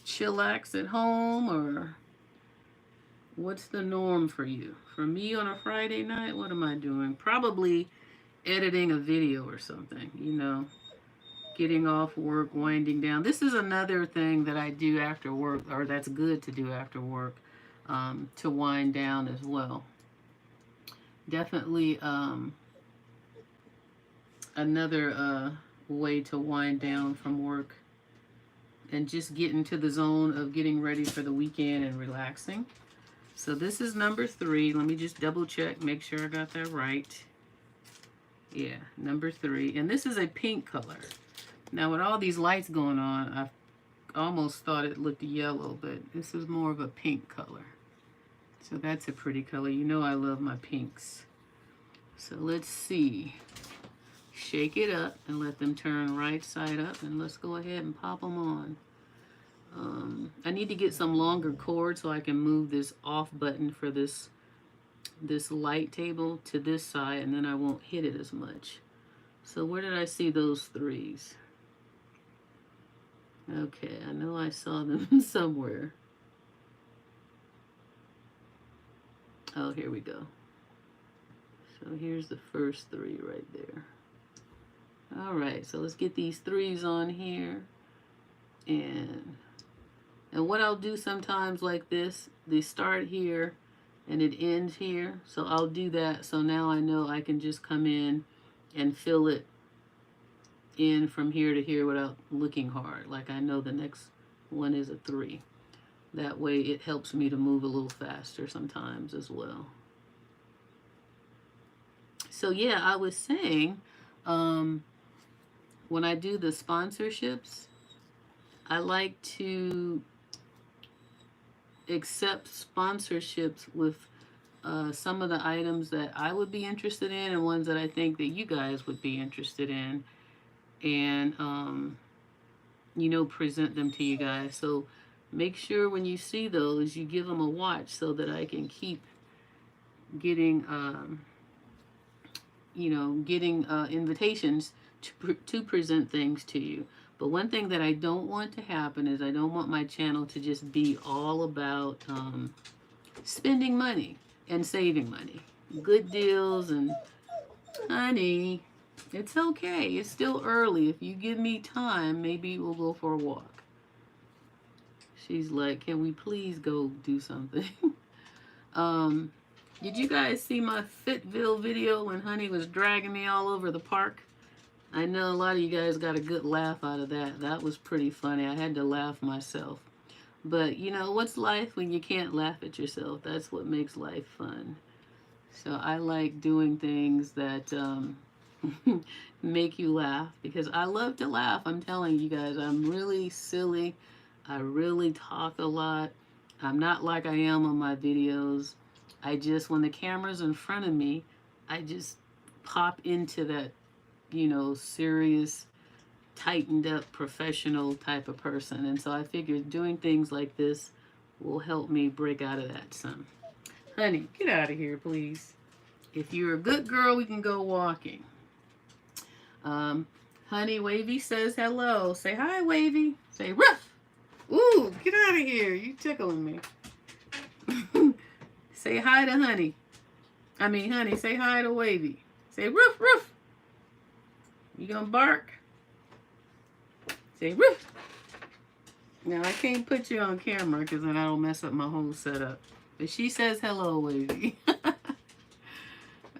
chillax at home, or what's the norm for you? For me on a Friday night, what am I doing? Probably editing a video or something, you know, getting off work, winding down. This is another thing that I do after work, or that's good to do after work, to wind down as well. Definitely another way to wind down from work and just get into the zone of getting ready for the weekend and relaxing. So this is number 3. Let me just double check, make sure I got that right. Yeah, number 3. And this is a pink color. Now with all these lights going on, I almost thought it looked yellow, but this is more of a pink color. So that's a pretty color. You know I love my pinks. So let's see. Shake it up and let them turn right side up, and let's go ahead and pop them on. I need to get some longer cord so I can move this off button for this light table to this side, and then I won't hit it as much. So where did I see those 3s? Okay, I know I saw them somewhere. Oh, here we go. So here's the first 3 right there. All right, so let's get these 3s on here. And what I'll do sometimes like this, they start here and it ends here. So I'll do that. So now I know I can just come in and fill it in from here to here without looking hard. Like I know the next one is a 3. That way it helps me to move a little faster sometimes as well. So yeah, I was saying, when I do the sponsorships, I like to accept sponsorships with some of the items that I would be interested in and ones that I think that you guys would be interested in, and you know, present them to you guys. So make sure when you see those, you give them a watch so that I can keep getting you know, getting invitations to present things to you. But one thing that I don't want to happen is I don't want my channel to just be all about spending money and saving money. Good deals and, honey, it's okay. It's still early. If you give me time, maybe we'll go for a walk. She's like, can we please go do something? Did you guys see my Fitville video when Honey was dragging me all over the park? I know a lot of you guys got a good laugh out of that. That was pretty funny. I had to laugh myself. But, you know, what's life when you can't laugh at yourself? That's what makes life fun. So I like doing things that make you laugh, because I love to laugh. I'm telling you guys, I'm really silly. I really talk a lot. I'm not like I am on my videos. I just, when the camera's in front of me, I just pop into that, you know, serious, tightened up, professional type of person. And so I figured doing things like this will help me break out of that some. Honey, get out of here, please. If you're a good girl, we can go walking. Honey, Wavy says hello. Say hi, Wavy. Say ruff. Ooh, get out of here. You tickling me. Say hi to Honey. I mean, Honey, say hi to Wavy. Say roof, roof. You gonna bark? Say roof. Now, I can't put you on camera because then I'll mess up my whole setup. But she says hello, Wavy.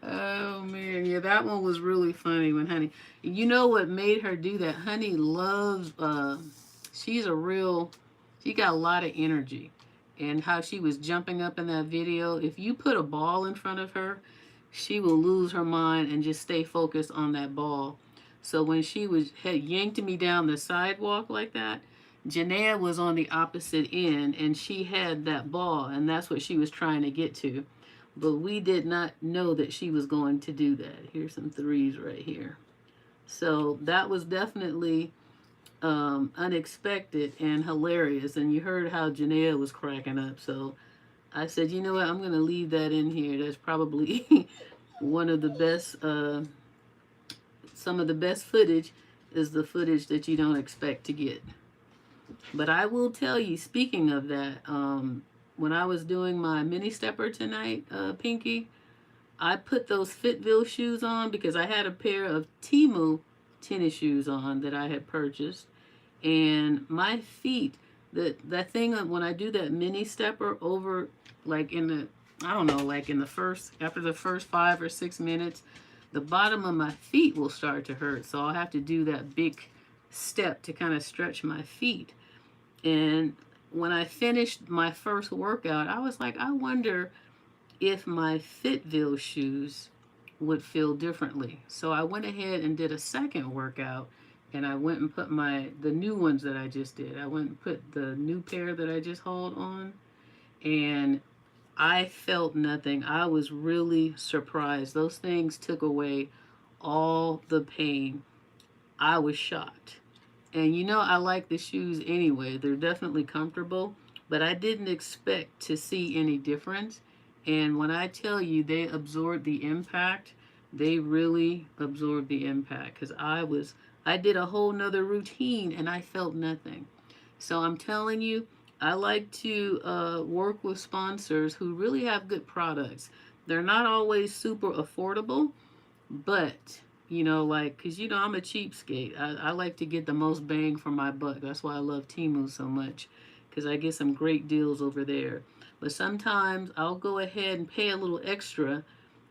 Oh, man. Yeah, that one was really funny when Honey... You know what made her do that? Honey loves... she's a real... She got a lot of energy. And how she was jumping up in that video. If you put a ball in front of her, she will lose her mind and just stay focused on that ball. So when she had yanked me down the sidewalk like that, Janaea was on the opposite end, and she had that ball, and that's what she was trying to get to. But we did not know that she was going to do that. Here's some 3s right here. So that was definitely unexpected and hilarious. And you heard how Janaea was cracking up. So I said, you know what, I'm going to leave that in here. That's probably one of the best, some of the best footage is the footage that you don't expect to get. But I will tell you, speaking of that, when I was doing my mini stepper tonight, Pinky, I put those Fitville shoes on because I had a pair of Temu tennis shoes on that I had purchased, and my feet, that thing when I do that mini stepper over, like in the, I don't know, like in the first, after the first 5 or 6 minutes, the bottom of my feet will start to hurt. So I'll have to do that big step to kind of stretch my feet. And when I finished my first workout, I was like, I wonder if my Fitville shoes would feel differently. So I went ahead and did a second workout, and I went and put the new ones that I just did. I went and put the new pair that I just hauled on, and I felt nothing. I was really surprised. Those things took away all the pain. I was shocked. And you know, I like the shoes anyway. They're definitely comfortable, but I didn't expect to see any difference. And when I tell you they absorb the impact, they really absorb the impact because I did a whole nother routine and I felt nothing. So I'm telling you, I like to work with sponsors who really have good products. They're not always super affordable, but you know, like, cause you know I'm a cheapskate. I like to get the most bang for my buck. That's why I love Temu so much, cause I get some great deals over there. But sometimes I'll go ahead and pay a little extra,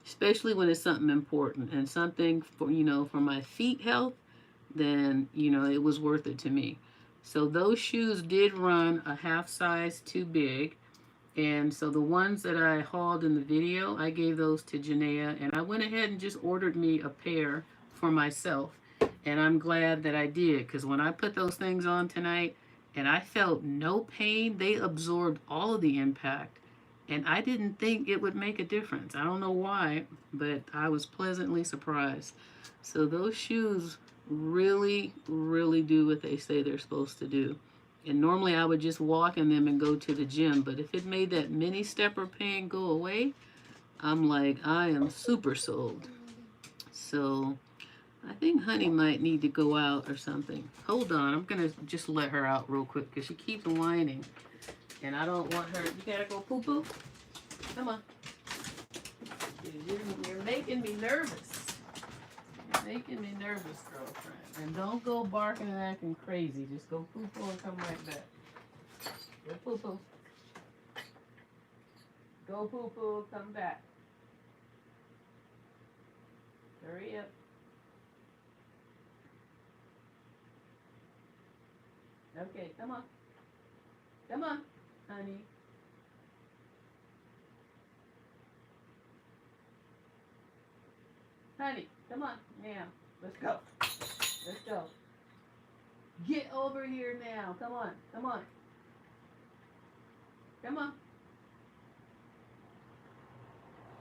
especially when it's something important and something for, you know, for my feet health. Then you know it was worth it to me. So those shoes did run a half size too big. And so the ones that I hauled in the video, I gave those to Janaea, and I went ahead and just ordered me a pair for myself. And I'm glad that I did, because when I put those things on tonight and I felt no pain, they absorbed all of the impact. And I didn't think it would make a difference. I don't know why, but I was pleasantly surprised. So those shoes really, really do what they say they're supposed to do. And normally I would just walk in them and go to the gym. But if it made that mini stepper pain go away, I'm like, I am super sold. So I think Honey might need to go out or something. Hold on, I'm going to just let her out real quick because she keeps whining. And I don't want her, you gotta go poo-poo? Come on. You're making me nervous. You're making me nervous, girlfriend. And don't go barking and acting crazy. Just go poo-poo and come right back. Go poo-poo. Go poo-poo, come back. Hurry up. Okay, come on. Come on, honey. Honey, come on, now. Let's go. Let's go. Get over here now. Come on, come on. Come on.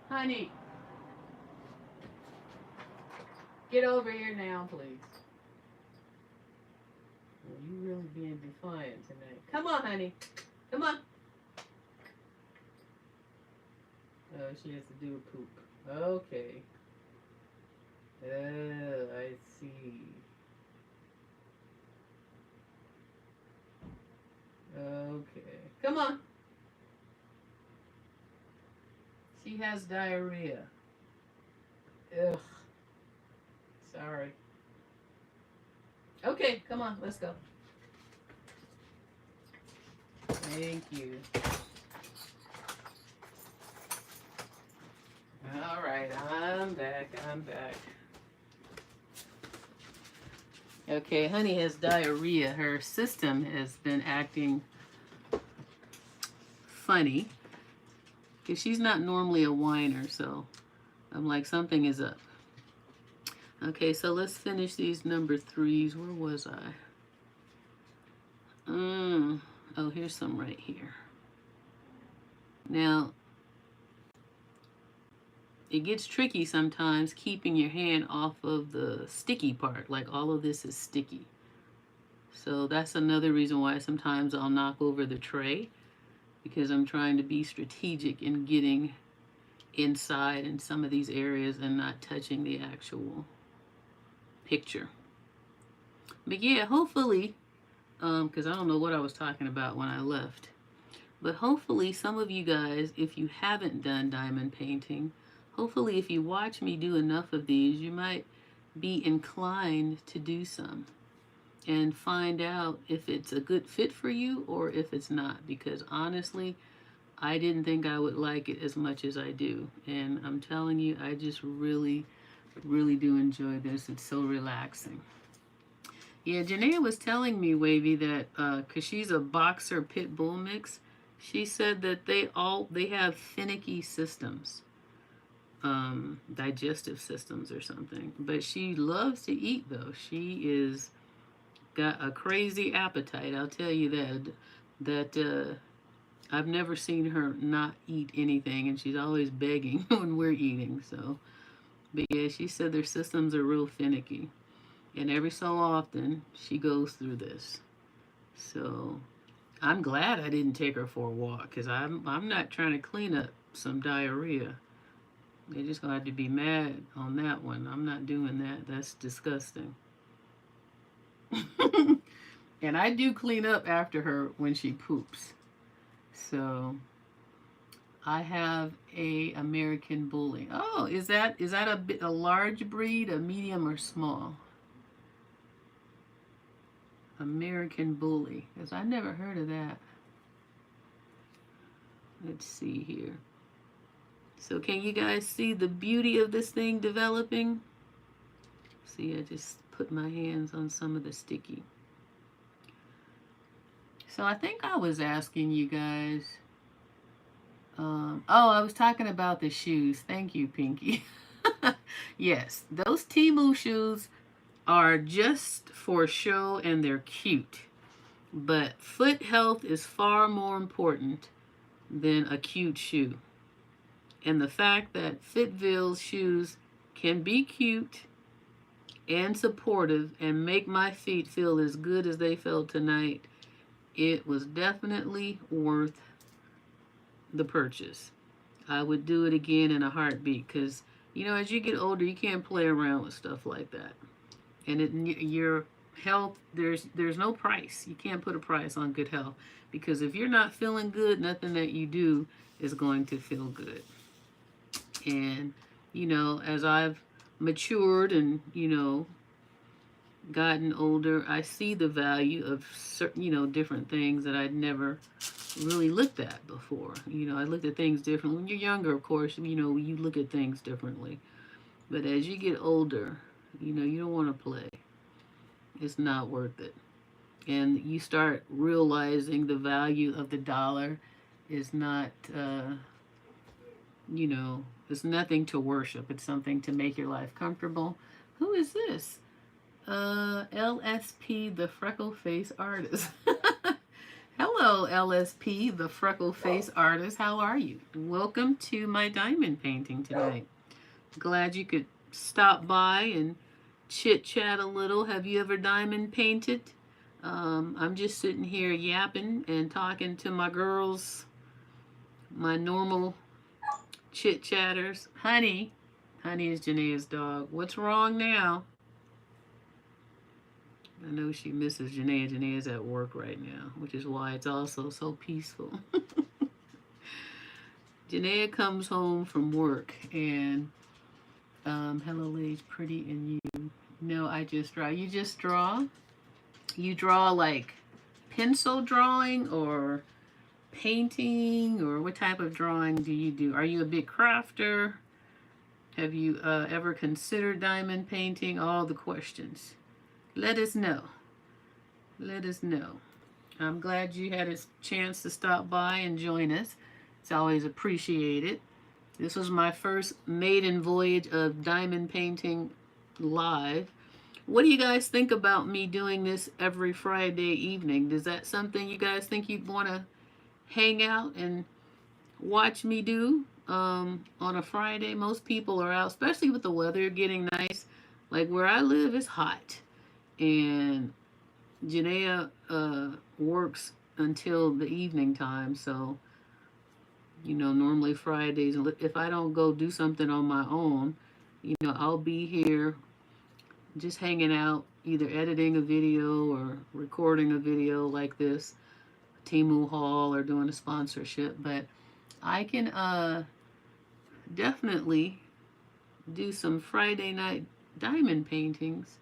Honey. Get over here now, please. Well, you really being defiant tonight. Come on, honey. Come on. Oh, she has to do a poop. Okay. Oh, I see. Okay. Come on. She has diarrhea. Ugh. Sorry. Okay, come on, let's go. Thank you. All right, I'm back. Okay, Honey has diarrhea. Her system has been acting funny because she's not normally a whiner, so I'm like, something is up. Okay, so let's finish these number 3s. Where was I? Oh, here's some right here. Now, it gets tricky sometimes keeping your hand off of the sticky part. Like all of this is sticky. So that's another reason why sometimes I'll knock over the tray, because I'm trying to be strategic in getting inside in some of these areas and not touching the actual picture. But yeah, hopefully, because I don't know what I was talking about when I left, but hopefully some of you guys, if you haven't done diamond painting, hopefully if you watch me do enough of these, you might be inclined to do some and find out if it's a good fit for you or if it's not. Because honestly, I didn't think I would like it as much as I do. And I'm telling you, I just really, really do enjoy this. It's so relaxing. Yeah, Janaea was telling me, Wavy, that because she's a boxer pit bull mix, she said that they have finicky systems, digestive systems or something. But she loves to eat though. She is got a crazy appetite. I'll tell you that. I've never seen her not eat anything, and she's always begging when we're eating. So, but yeah, she said their systems are real finicky, and every so often she goes through this. So I'm glad I didn't take her for a walk, because I'm not trying to clean up some diarrhea. They're just gonna have to be mad on that one. I'm not doing that. That's disgusting. And I do clean up after her when she poops. So I have a American Bully. Oh, is that a large breed, a medium, or small? American Bully, because I never heard of that. Let's see here. So can you guys see the beauty of this thing developing? See, I just put my hands on some of the sticky. So I think I was asking you guys. I was talking about the shoes. Thank you, Pinky. Yes, those Temu shoes are just for show and they're cute. But foot health is far more important than a cute shoe. And the fact that Fitville's shoes can be cute and supportive and make my feet feel as good as they felt tonight, it was definitely worth the purchase. I would do it again in a heartbeat, because as you get older, you can't play around with stuff like that. And your health, there's no price. You can't put a price on good health, because if you're not feeling good, nothing that you do is going to feel good. And as I've matured and gotten older, I see the value of certain different things that I'd never really looked at before. I looked at things differently. When you're younger, of course, you look at things differently. But as you get older, you don't want to play. It's not worth it. And you start realizing the value of the dollar is not, it's nothing to worship. It's something to make your life comfortable. Who is this? LSP, the freckle face artist. Hello, LSP, the freckle face artist. How are you? Welcome to my diamond painting tonight. Glad you could stop by and chit chat a little. Have you ever diamond painted? I'm just sitting here yapping and talking to my girls, my normal chit chatters. Honey is Janaea's dog. What's wrong now? I know she misses Janaea. Janaea's at work right now, which is why it's also so peaceful. Janaea comes home from work and, hello ladies, pretty and you. No, I just draw. You just draw? You draw like pencil drawing or painting, or what type of drawing do you do? Are you a big crafter? Have you ever considered diamond painting? All the questions. Let us know. Let us know. I'm glad you had a chance to stop by and join us. It's always appreciated. This was my first maiden voyage of diamond painting live. What do you guys think about me doing this every Friday evening? Is that something you guys think you'd want to hang out and watch me do? on a Friday. Most people are out, especially with the weather getting nice. Like where I live, it's hot, and Janaea works until the evening time. So normally Fridays, if I don't go do something on my own, I'll be here just hanging out, either editing a video or recording a video like this, Temu haul, or doing a sponsorship. But I can definitely do some Friday night diamond paintings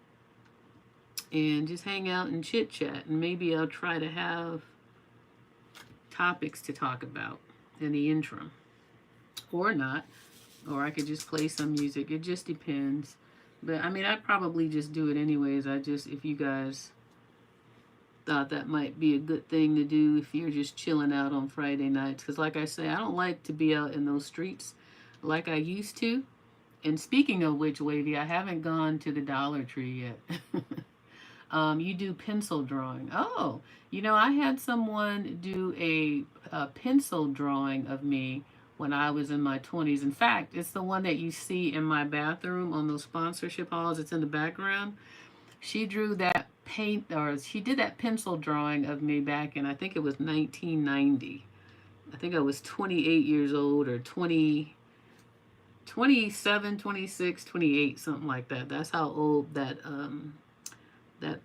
and just hang out and chit chat, and maybe I'll try to have topics to talk about in the interim, or not, or I could just play some music. It just depends. But I mean, I'd probably just do it anyways. If you guys thought that might be a good thing to do if you're just chilling out on Friday nights. Because like I say, I don't like to be out in those streets like I used to. And speaking of which, Wavy, I haven't gone to the Dollar Tree yet. You do pencil drawing. Oh, I had someone do a pencil drawing of me when I was in my 20s. In fact, it's the one that you see in my bathroom on those sponsorship halls. It's in the background. She drew that she did that pencil drawing of me back in, I think it was 1990. I think I was 28 years old, or 27, 26, 28, something like that. That's how old that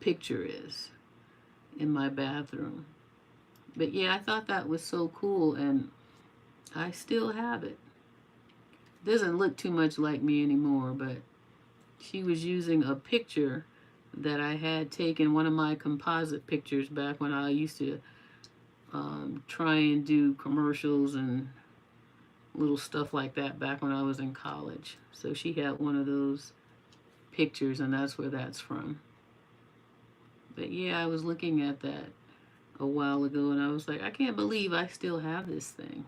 picture is in my bathroom. But yeah, I thought that was so cool, and I still have it. Doesn't look too much like me anymore, but she was using a picture that I had taken, one of my composite pictures back when I used to try and do commercials and little stuff like that back when I was in college. So she had one of those pictures, and that's where that's from. But yeah, I was looking at that a while ago, and I was like, I can't believe I still have this thing.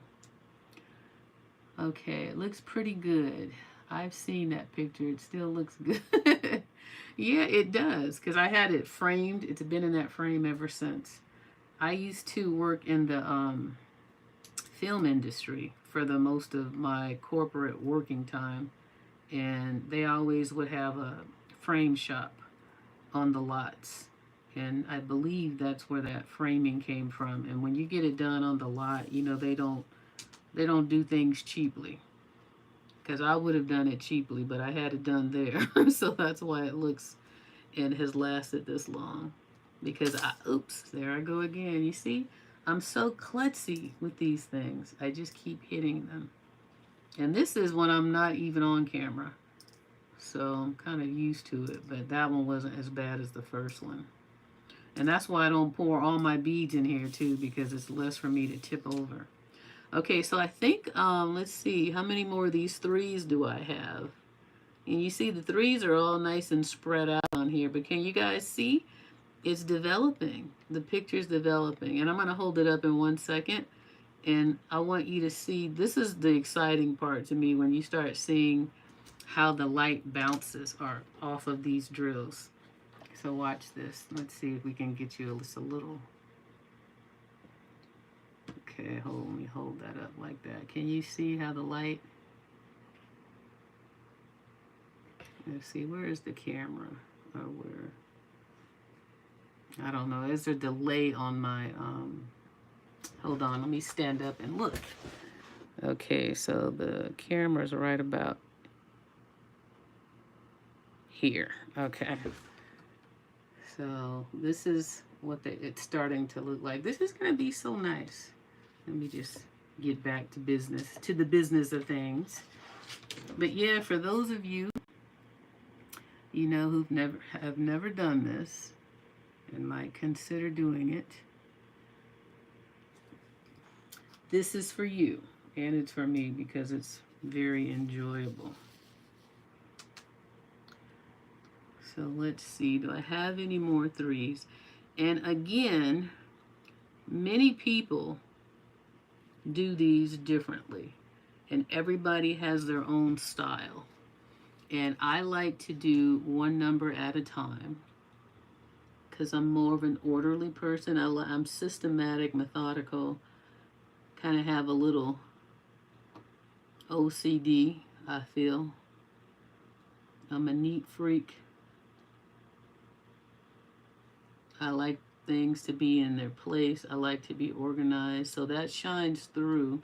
Okay, it looks pretty good. I've seen that picture. It still looks good. Yeah, it does, because I had it framed. It's been in that frame ever since. I used to work in the film industry for the most of my corporate working time, and they always would have a frame shop on the lots. And I believe that's where that framing came from. And when you get it done on the lot, they don't do things cheaply. Because I would have done it cheaply, but I had it done there. So that's why it looks and has lasted this long. Because oops, there I go again. You see, I'm so klutzy with these things. I just keep hitting them. And this is when I'm not even on camera. So I'm kind of used to it, but that one wasn't as bad as the first one. And that's why I don't pour all my beads in here too, because it's less for me to tip over. Okay, so I think, let's see, how many more of these threes do I have? And you see the threes are all nice and spread out on here, but can you guys see? It's developing. The picture's developing. And I'm going to hold it up in 1 second. And I want you to see, this is the exciting part to me, when you start seeing how the light bounces off of these drills. So watch this. Let's see if we can get you just a little. Okay, let me hold that up like that. Can you see how the light? Let's see, where is the camera? Or where? I don't know. Is there a delay on my, hold on, let me stand up and look. Okay, so the camera's right about here. Okay. So this is what it's starting to look like. This is going to be so nice. Let me just get back to the business of things. But yeah, for those of you, who've never done this and might consider doing it, this is for you, and it's for me because it's very enjoyable. So let's see, do I have any more threes? And again, many people do these differently, and everybody has their own style. And I like to do one number at a time because I'm more of an orderly person. I'm systematic, methodical, kind of have a little OCD, I feel. I'm a neat freak. I like things to be in their place. I like to be organized. So that shines through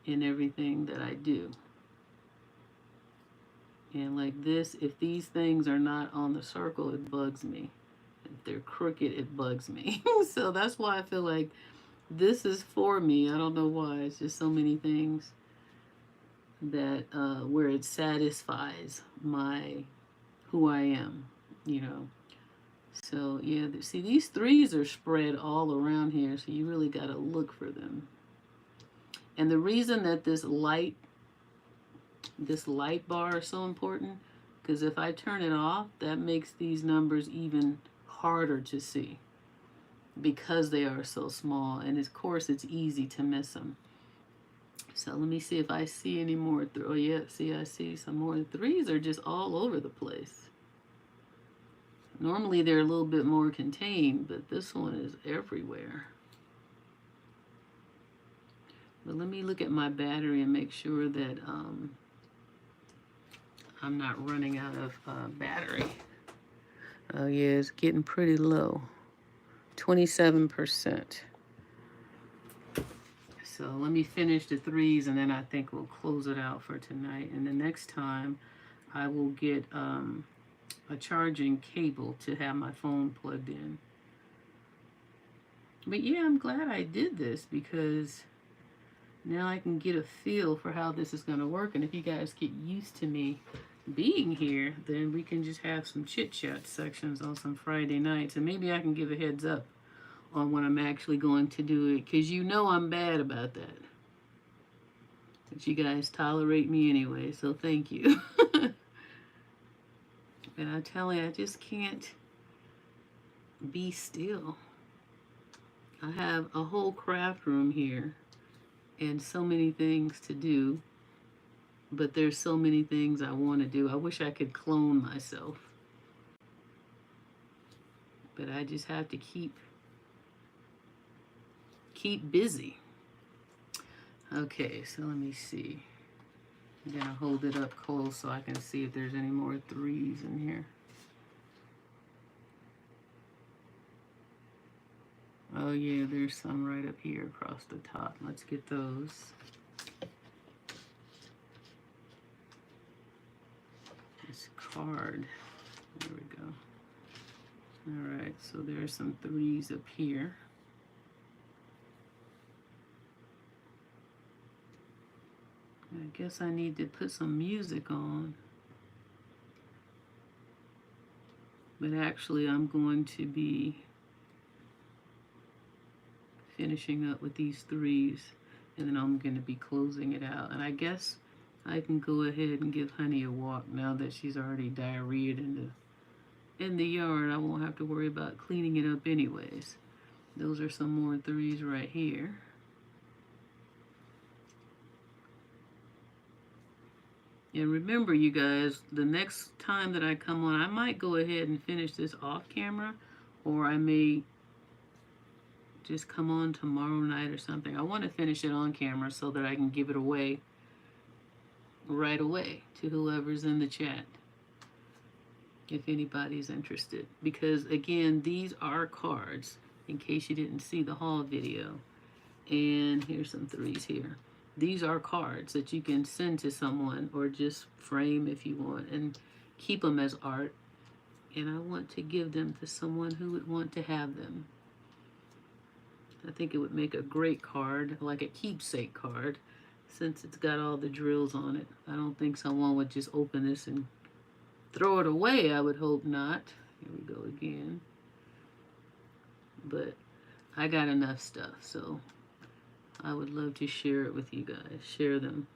in everything that I do. And like this, if these things are not on the circle, it bugs me. If they're crooked, it bugs me. So that's why I feel like this is for me. I don't know why. It's just so many things that where it satisfies my who I am, you know. So yeah, see these threes are spread all around here, so you really got to look for them. And the reason that this light bar is so important, because if I turn it off, that makes these numbers even harder to see because they are so small, and of course it's easy to miss them. So let me see if I see any more. Oh yeah, see, I see some more. The threes are just all over the place. Normally they're a little bit more contained, but this one is everywhere. But let me look at my battery and make sure that I'm not running out of battery. Oh yeah, it's getting pretty low. 27%. So let me finish the threes and then I think we'll close it out for tonight. And the next time I will get a charging cable to have my phone plugged in. But yeah, I'm glad I did this because now I can get a feel for how this is going to work. And if you guys get used to me being here, then we can just have some chit-chat sections on some Friday nights. And maybe I can give a heads up on when I'm actually going to do it, because you know I'm bad about that. But you guys tolerate me anyway, so thank you. And I tell you, I just can't be still. I have a whole craft room here and so many things to do, but there's so many things I want to do. I wish I could clone myself, but I just have to keep busy. Okay, so let me see. I'm gonna hold it up close so I can see if there's any more threes in here. Oh yeah, there's some right up here across the top. Let's get those. This card. There we go. All right, so there's some threes up here. I guess I need to put some music on. But actually, I'm going to be finishing up with these threes, and then I'm going to be closing it out. And I guess I can go ahead and give Honey a walk now that she's already diarrheaed in the yard. I won't have to worry about cleaning it up anyways. Those are some more threes right here. And remember, you guys, the next time that I come on, I might go ahead and finish this off camera, or I may just come on tomorrow night or something. I want to finish it on camera so that I can give it away right away to whoever's in the chat, if anybody's interested. Because again, these are cards, in case you didn't see the haul video. And here's some threes here. These are cards that you can send to someone or just frame if you want and keep them as art. And I want to give them to someone who would want to have them. I think it would make a great card, like a keepsake card, since it's got all the drills on it. I don't think someone would just open this and throw it away. I would hope not. Here we go again. But I got enough stuff, so I would love to share it with you guys. Share them.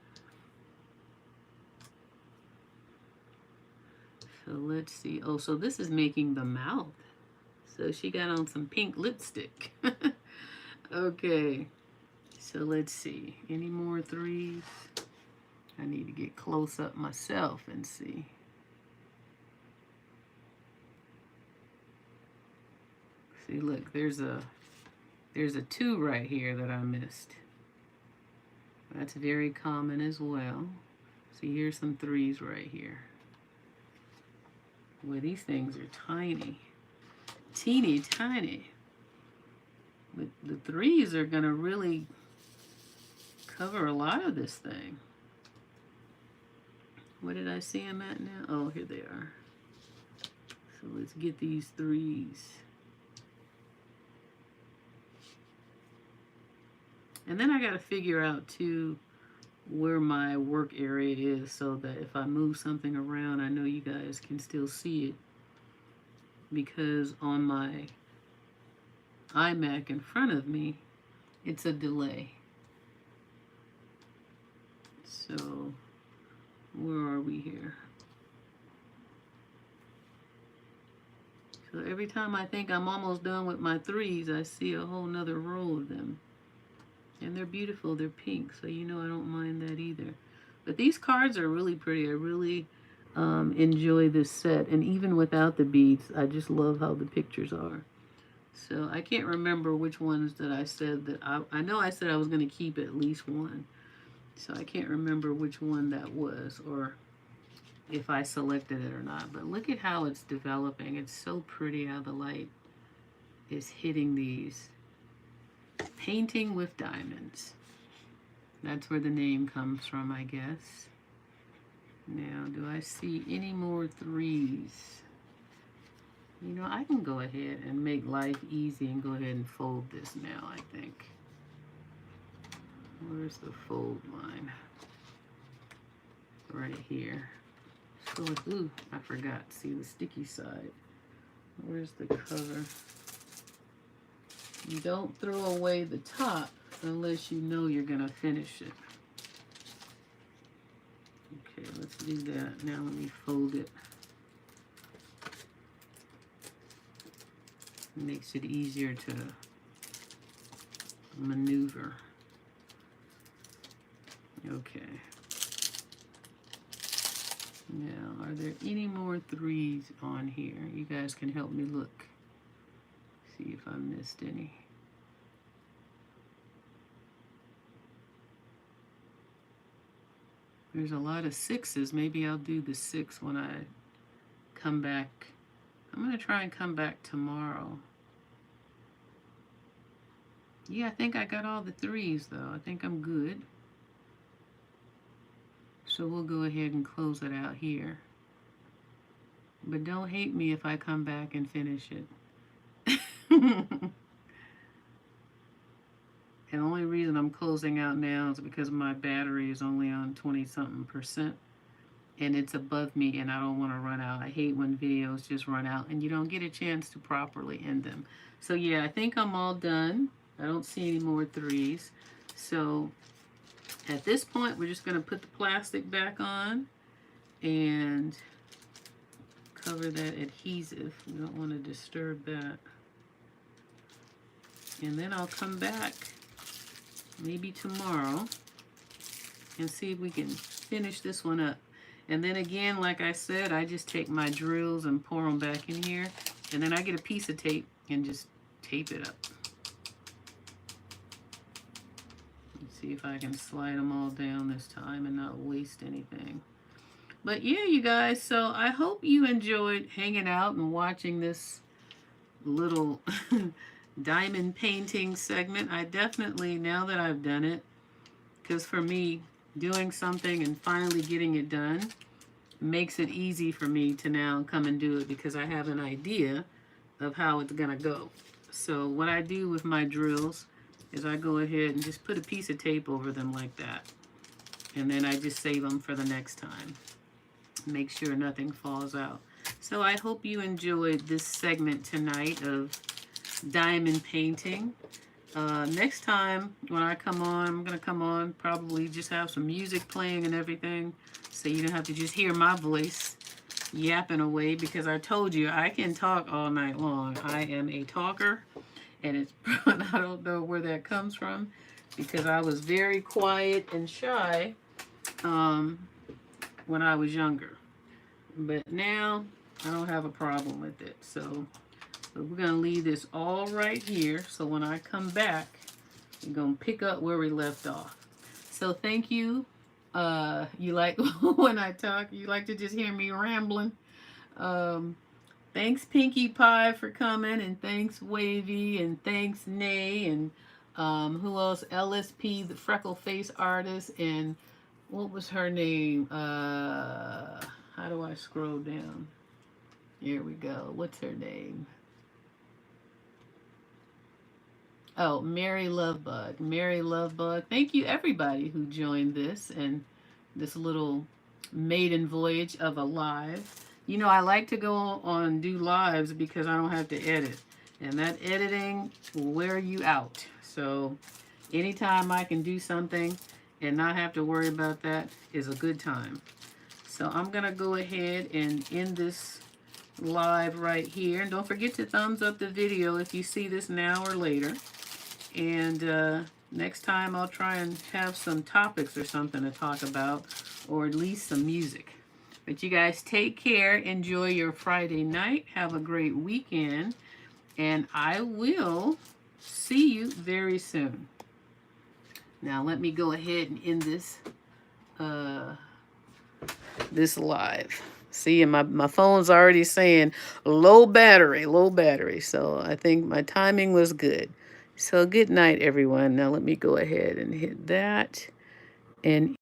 So let's see. Oh, so this is making the mouth. So she got on some pink lipstick. Okay. So let's see. Any more threes? I need to get close up myself and see. See, look, there's a 2 right here that I missed. That's very common as well. See, here's some 3s right here. Well, these things are tiny. Teeny tiny. But the 3s are going to really cover a lot of this thing. Where did I see them at now? Oh, here they are. So let's get these 3s. And then I got to figure out too where my work area is so that if I move something around, I know you guys can still see it. Because on my iMac in front of me, it's a delay. So where are we here? So every time I think I'm almost done with my 3s, I see a whole nother row of them. And they're beautiful, they're pink, so you know I don't mind that either. But these cards are really pretty. I really enjoy this set. And even without the beads, I just love how the pictures are. So I can't remember which ones that I said that I know I said I was going to keep at least one. So I can't remember which one that was or if I selected it or not. But look at how it's developing. It's so pretty how the light is hitting these. Painting with diamonds. That's where the name comes from, I guess. Now, do I see any more 3s? You know, I can go ahead and make life easy and go ahead and fold this now, I think. Where's the fold line? Right here. So, ooh, I forgot. See the sticky side. Where's the cover? You don't throw away the top unless you know you're going to finish it. Okay, let's do that. Now let me fold it. It makes it easier to maneuver. Okay. Now, are there any more 3s on here? You guys can help me look. See if I missed any. There's a lot of 6s. Maybe I'll do the 6 when I come back. I'm going to try and come back tomorrow. Yeah, I think I got all the 3s though. I think I'm good. So we'll go ahead and close it out here. But don't hate me if I come back and finish it. And the only reason I'm closing out now is because my battery is only on 20-something%. And it's above me and I don't want to run out. I hate when videos just run out and you don't get a chance to properly end them. So yeah, I think I'm all done. I don't see any more 3s. So at this point, we're just going to put the plastic back on and cover that adhesive. We don't want to disturb that. And then I'll come back maybe tomorrow and see if we can finish this one up. And then again, like I said, I just take my drills and pour them back in here. And then I get a piece of tape and just tape it up. Let's see if I can slide them all down this time and not waste anything. But yeah, you guys, so I hope you enjoyed hanging out and watching this little diamond painting segment. I definitely, now that I've done it, because for me, doing something and finally getting it done makes it easy for me to now come and do it because I have an idea of how it's gonna go. So what I do with my drills is I go ahead and just put a piece of tape over them like that. And then I just save them for the next time. Make sure nothing falls out. So I hope you enjoyed this segment tonight of diamond painting. Next time when I come on, I'm going to come on, probably just have some music playing and everything, so you don't have to just hear my voice yapping away, because I told you I can talk all night long. I am a talker, and it's I don't know where that comes from, because I was very quiet and shy when I was younger. But now I don't have a problem with it. So we're going to leave this all right here. So when I come back, we're going to pick up where we left off. So So thank you. You like when I talk, you like to just hear me rambling. Um, Thanks Pinkie Pie for coming, and thanks Wavy, and thanks Nay, and who else? LSP, the freckle face artist, and what was her name? How do I scroll down? Here we go. What's her name? Oh, Mary Lovebug. Mary Lovebug. Thank you everybody who joined this and this little maiden voyage of a live. You know, I like to go on do lives because I don't have to edit. And that editing will wear you out. So anytime I can do something and not have to worry about that is a good time. So I'm going to go ahead and end this live right here. And don't forget to thumbs up the video if you see this now or later. And next time I'll try and have some topics or something to talk about, or at least some music. But you guys take care. Enjoy your Friday night. Have a great weekend. And I will see you very soon. Now let me go ahead and end this this live. See, and my phone's already saying low battery, low battery. So I think my timing was good. So good night, everyone. Now let me go ahead and hit that. And